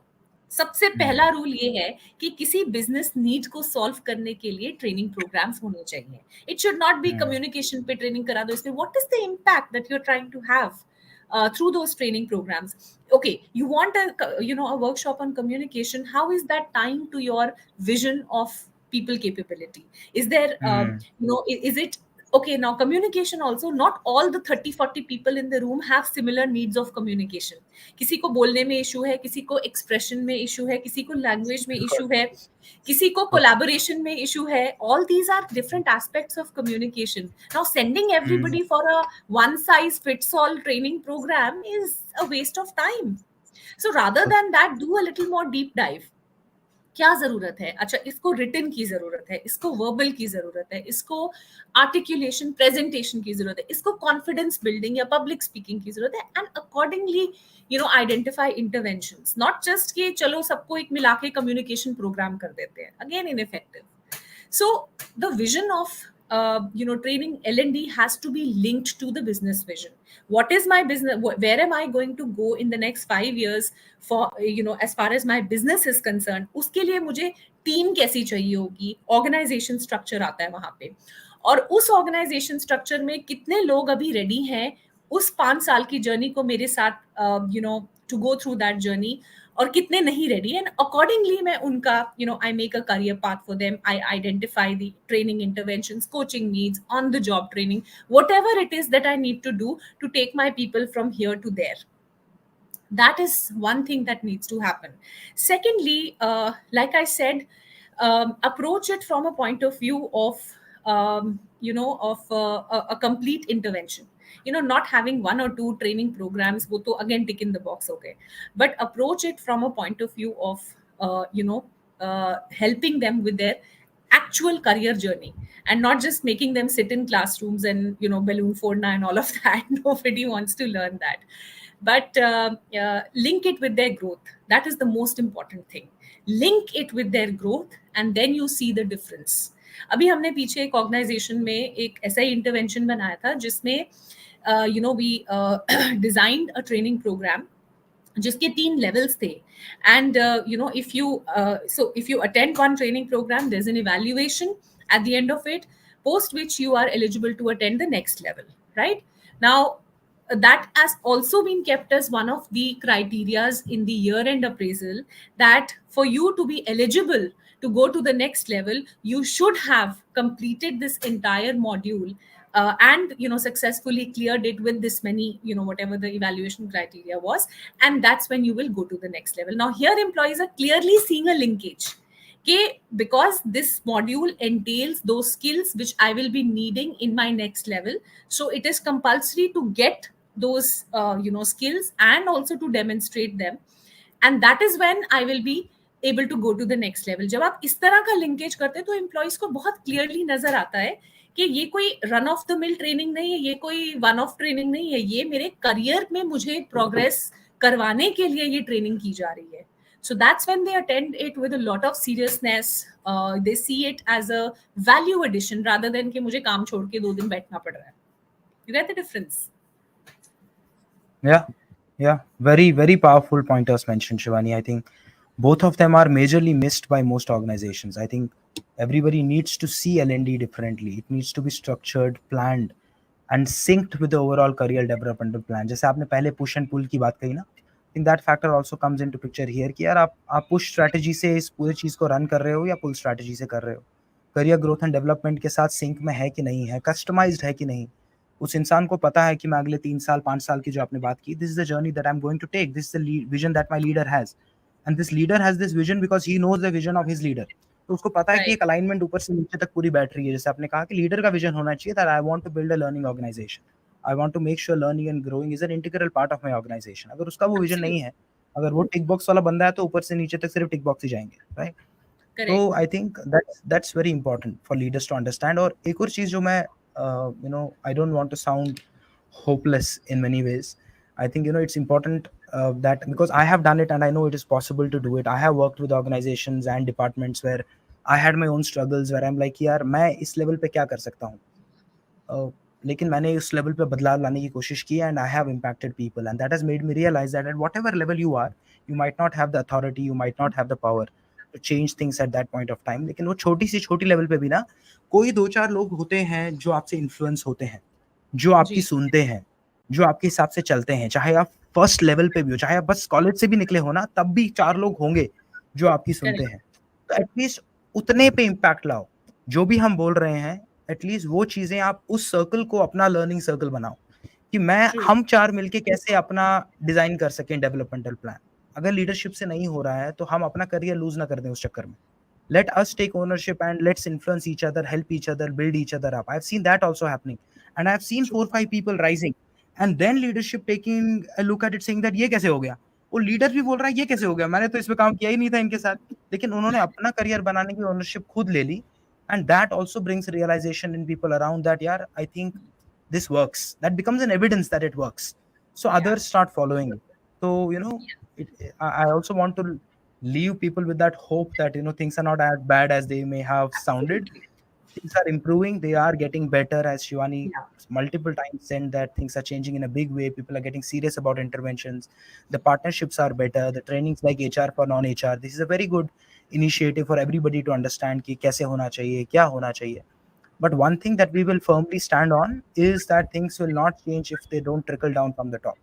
सबसे पहला Hmm. Rule ये है कि किसी बिजनेस नीड को सॉल्व करने के लिए ट्रेनिंग प्रोग्राम्स होने चाहिए. It should not be Hmm. Communication पे ट्रेनिंग करा दो, इसमें what is the impact that you are trying to have through those training programs. Okay, you want a workshop on communication. How is that tying to your vision of people capability? Is there Hmm. is it okay? Now communication also, not all the 30-40 people in the room have similar needs of communication. किसी को बोलने में issue है, किसी को expression में issue है, किसी को लैंग्वेज में बिल्कुल. इशू है, किसी को बिल्कुल. कोलैबोरेशन में इशू है. All these are different aspects of communication. Now sending Hmm. Everybody for a one size fits all training program is a waste of time. So rather than that, do a little more deep dive. क्या जरूरत है? अच्छा, इसको written की जरूरत है, इसको verbal की जरूरत है, इसको आर्टिकुलेशन प्रेजेंटेशन की जरूरत है, इसको कॉन्फिडेंस बिल्डिंग या पब्लिक स्पीकिंग की जरूरत है. And accordingly identify interventions, not just कि चलो सबको एक मिला के कम्युनिकेशन प्रोग्राम कर देते हैं, again ineffective. So the vision of training L&D has to be linked to the business vision. What is my business? Where am I going to go in the next 5 years? For as far as my business is concerned, उसके लिए मुझे team कैसी चाहिए होगी, organisation structure आता है वहां पे, और उस ऑर्गेनाइजेशन स्ट्रक्चर में कितने लोग अभी रेडी हैं उस 5 साल की जर्नी को मेरे साथ to go through that journey, और कितने नहीं रेडी. एंड अकॉर्डिंगली मैं उनका I make a career path for them. I identify the training interventions, coaching needs, on the job training, whatever it is that I need to do to take my people from here to there. That is one thing that needs to happen. Secondly, like I said, approach it from a point of view of a complete intervention. Not having one or two training programs, wo to again tick in the box, okay, but approach it from a point of view of helping them with their actual career journey, and not just making them sit in classrooms and balloon forna and all of that. Nobody wants to learn that. But link it with their growth. That is the most important thing. Link it with their growth, and then you see the difference. अभी हमने पीछे एक organisation में एक ऐसा ही intervention बनाया था जिसमें we designed a training program जिसके 3 levels थे. And if you attend one training program, there's an evaluation at the end of it, post which you are eligible to attend the next level. Right now, that has also been kept as one of the criterias in the year end appraisal, that for you to be eligible to go to the next level, you should have completed this entire module, and successfully cleared it with this many, whatever the evaluation criteria was, and that's when you will go to the next level. Now here employees are clearly seeing a linkage. Okay, because this module entails those skills which I will be needing in my next level, so it is compulsory to get those skills and also to demonstrate them, and that is when I will be able to go to the next level. जब आप इस तरह का linkage करते हैं तो employees को बहुत क्लियरली नजर आता है कि ये कोई run of the mill training नहीं है, ये कोई वन ऑफ ट्रेनिंग नहीं है, ये मेरे करियर में मुझे प्रोग्रेस करवाने के लिए ये ट्रेनिंग की जा रही है. So that's when they attend it with a lot of seriousness. They see it as a value addition rather than कि मुझे काम छोड़ के 2 दिन बैठना पड़ रहा है. You get the difference? Yeah, yeah, very, very powerful pointers mentioned, Shivani. I think both of them are majorly missed by most organizations. I think everybody needs to see L&D differently. It needs to be structured, planned, and synced with the overall career developmental plan. जैसे आपने पहले push and pull की बात कही ना, I think that factor also comes into picture here कि यार आप push strategy से इस पूरी चीज को run कर रहे हो या pull strategy से कर रहे हो, career growth and development के साथ sync में है कि नहीं है, customized है कि नहीं. उस इंसान को पता है कि मैं अगले 3 साल 5 साल की जो आपने बात की, this is the journey that I am going to take, this is the vision that my leader has, and this leader has this vision because he knows the vision of his leader. तो उसको पता है कि Right. एक alignment ऊपर से नीचे तक पूरी बैठ रही है. जैसे आपने कहा कि लीडर का विजन होना चाहिए that I want to build a learning organisation, I want to make sure learning and growing is an integral part of my organisation. अगर उसका वो विजन नहीं Absolutely. है, अगर वो टिक बॉक्स वाला बंदा है तो ऊपर से नीचे तक सिर्फ टिक बॉक्स ही जाएंगे, राइट? तो Correct. I think that's very important for leaders to understand. और एक और चीज जो मैं, I don't want to sound hopeless in many ways. I think it's important that because I have done it and I know it is possible to do it. I have worked with organizations and departments where I had my own struggles where I'm like यार मैं इस level पे क्या कर सकता हूँ. लेकिन मैंने उस लेवल पे बदलाव लाने की कोशिश की and I have impacted people and that has made me realise that at whatever level you are, you might not have the authority, you might not have the power to change things at that point of time. लेकिन वो छोटी सी छोटी level पे भी ना कोई दो चार लोग होते हैं जो आपसे इन्फ्लुएंस होते हैं, जो आपकी जी. सुनते हैं, जो आपके हिसाब से चलते हैं. चाहे आप फर्स्ट लेवल पे भी हो, चाहे आप बस कॉलेज से भी निकले हो ना, तब भी चार लोग होंगे जो आपकी सुनते Correct. हैं. तो एटलीस्ट उतने पे इम्पैक्ट लाओ. जो भी हम बोल रहे हैं एटलीस्ट वो चीजें आप उस सर्कल को अपना लर्निंग सर्कल बनाओ कि मैं True. हम चार मिलके कैसे अपना डिजाइन कर सकें डेवलपमेंटल प्लान. अगर लीडरशिप से नहीं हो रहा है तो हम अपना करियर लूज ना कर दें उस चक्कर में. Let us take ownership and let's influence each other, help each other, build each other up. I've seen that also happening. And I've seen True. 4 5 people rising and then leadership taking a look at it saying that ये कैसे हो गया. वो leader भी बोल रहा है ये कैसे हो गया, मैंने तो इस पे काम किया ही नहीं था इनके साथ. लेकिन उन्होंने अपना करियर बनाने की ओनरशिप खुद ले ली. And that also brings realization in people around that yeah, I think this works. That becomes an evidence that it works. So Yeah. others start following it. So I also want to leave people with that hope that things are not as bad as they may have sounded. Absolutely. Things are improving, they are getting better, as Shivani Yeah. multiple times said that things are changing in a big way. People are getting serious about interventions, the partnerships are better, the trainings like HR for non-HR, this is a very good initiative for everybody to understand कि कैसे होना चाहिए, क्या होना चाहिए. But one thing that we will firmly stand on is that things will not change if they don't trickle down from the top.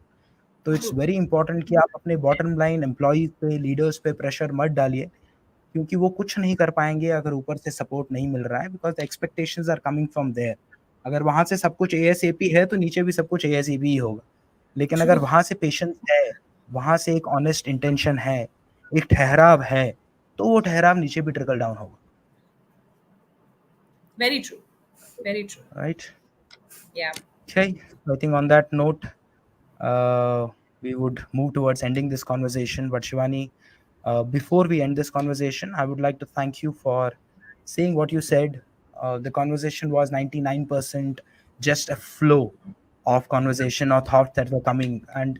तो it's True. Very important कि आप अपने बॉटम लाइन एम्प्लॉयज पे, लीडर्स पे pressure मत डालिए, क्योंकि वो कुछ नहीं कर पाएंगे अगर ऊपर से सपोर्ट नहीं मिल रहा है, because the expectations are coming from there. अगर वहां से सब कुछ एएसएपी है तो नीचे भी सब कुछ एएसएपी ही होगा. लेकिन अगर True. वहां से पेशेंस है, वहां से एक ऑनेस्ट इंटेंशन है, एक ठहराव है, तो वो ठहराव नीचे भी ट्रिकल डाउन होगा. Very true. Very true. Right. Yeah. Okay, I think on that note, uh, we would move towards ending this conversation. But Shivani, before we end this conversation, I would like to thank you for saying what you said. The conversation was 99% just a flow of conversation or thoughts that were coming, and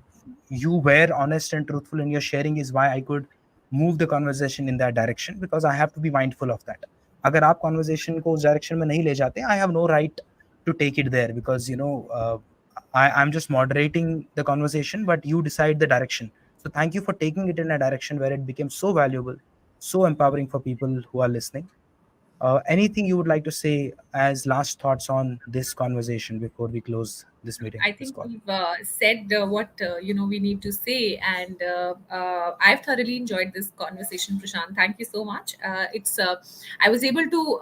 you were honest and truthful in your sharing, is why I could move the conversation in that direction, because I have to be mindful of that. अगर आप conversation को उस direction में नहीं ले जाते, I have no right to take it there, because I'm just moderating the conversation, but you decide the direction. So thank you for taking it in a direction where it became so valuable, so empowering for people who are listening. Anything you would like to say as last thoughts on this conversation before we close this meeting, I this think call? we've said what we need to say, and I've thoroughly enjoyed this conversation, Prashant. Thank you so much. It's I was able to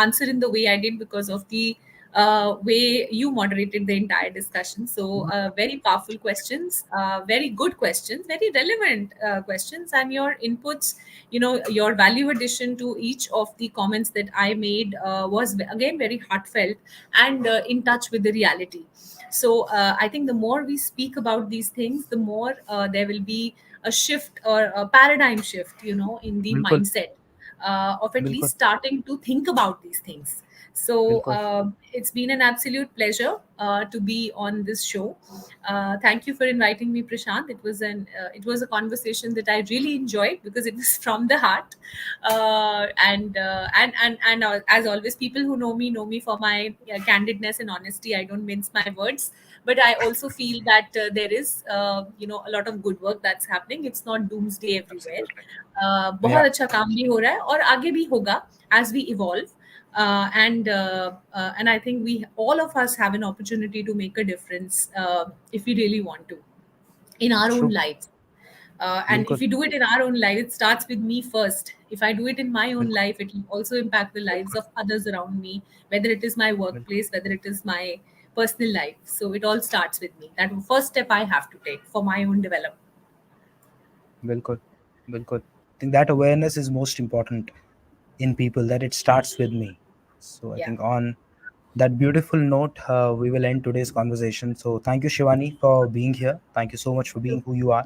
answer in the way I did because of the way you moderated the entire discussion. So very powerful questions, very good questions, very relevant questions, and your inputs. Your value addition to each of the comments that I made was again very heartfelt and in touch with the reality. So I think the more we speak about these things, the more there will be a shift or a paradigm shift, in the बिल्कुल. mindset of at बिल्कुल. least starting to think about these things. So बिल्कुल. it's been an absolute pleasure to be on this show. Thank you for inviting me, Prashant. It was a conversation that I really enjoyed because it was from the heart. And as always, people who know me for my candidness and honesty. I don't mince my words, but I also feel that there is a lot of good work that's happening. It's not doomsday everywhere. Absolutely. बहुत Yeah. अच्छा काम भी हो रहा है और आगे भी होगा as we evolve. And I think we all of us have an opportunity to make a difference if we really want to in our own True. lives. And if बिल्कुल. we do it in our own life, it starts with me first. If I do it in my own बिल्कुल. life, it will also impact the lives of others around me, whether it is my बिल्कुल. workplace, whether it is my personal life. So it all starts with me. That first step I have to take for my own development. बिल्कुल. बिल्कुल. I think that awareness is most important in people, that it starts with me. So I Yeah. think on that beautiful note, we will end today's conversation. So thank you, Shivani, for being here. Thank you so much for being who you are.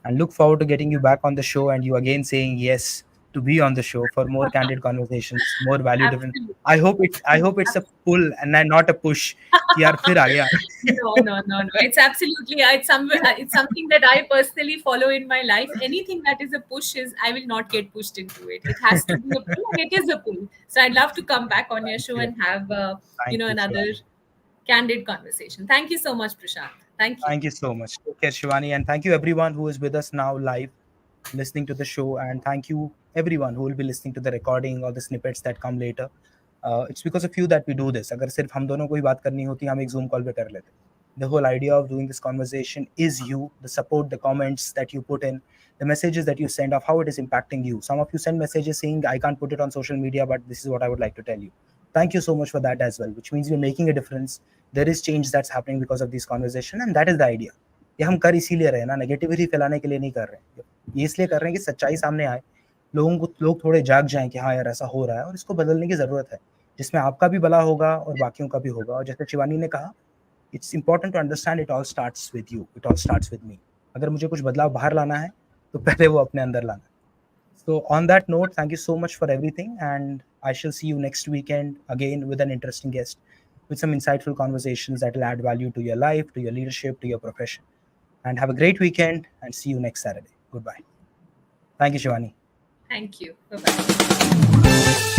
and look forward to getting you back on the show and you again saying yes to be on the show for more candid conversations, more value driven. Absolutely. I hope it's a pull and not a push. कि यार फिर आ गया. No, no, no, no. It's absolutely, it's something that I personally follow in my life. Anything that is a push is, I will not get pushed into it. It has to be a pull, and it is a pull. So I'd love to come back on your Thank show you. and have, Thank you, another Shivani. candid conversation. Thank you so much, Prashant. Thank you. Thank you so much. Take care, Shivani, and thank you everyone who is with us now live, listening to the show, and thank you everyone who will be listening to the recording or the snippets that come later. It's because of you that we do this. अगर सिर्फ हम दोनों को ही बात करनी होती हम एक Zoom call पे कर लेते. The whole idea of doing this conversation is you, the support, the comments that you put in, the messages that you send of how it is impacting you. Some of you send messages saying, I can't put it on social media, but this is what I would like to tell you. Thank you so much for that as well, which means we're making a difference. There is change that's happening because of this conversation, and that is the idea. ये हम कर इसीलिए रहे हैं ना, negativity फैलाने के लिए नहीं कर रहे हैं. ये इसलिए कर रहे हैं कि सच्चाई सामने आए, लोग थोड़े जाग जाएं कि हाँ यार ऐसा हो रहा है और इसको बदलने की ज़रूरत है, जिसमें आपका भी भला होगा और बाकियों का भी होगा. और जैसे शिवानी ने कहा, it's important to understand it all starts with you, it all starts with me. अगर मुझे कुछ बदलाव बाहर लाना है तो पहले वो अपने अंदर लाना है. So on that note, thank you so much for everything, and I shall see you next weekend again with an interesting guest, with some insightful conversations that will add value to your life, to your leadership, to your profession. And have a great weekend, and see you next Saturday. Goodbye. Thank you, Shivani. Thank you. Bye bye.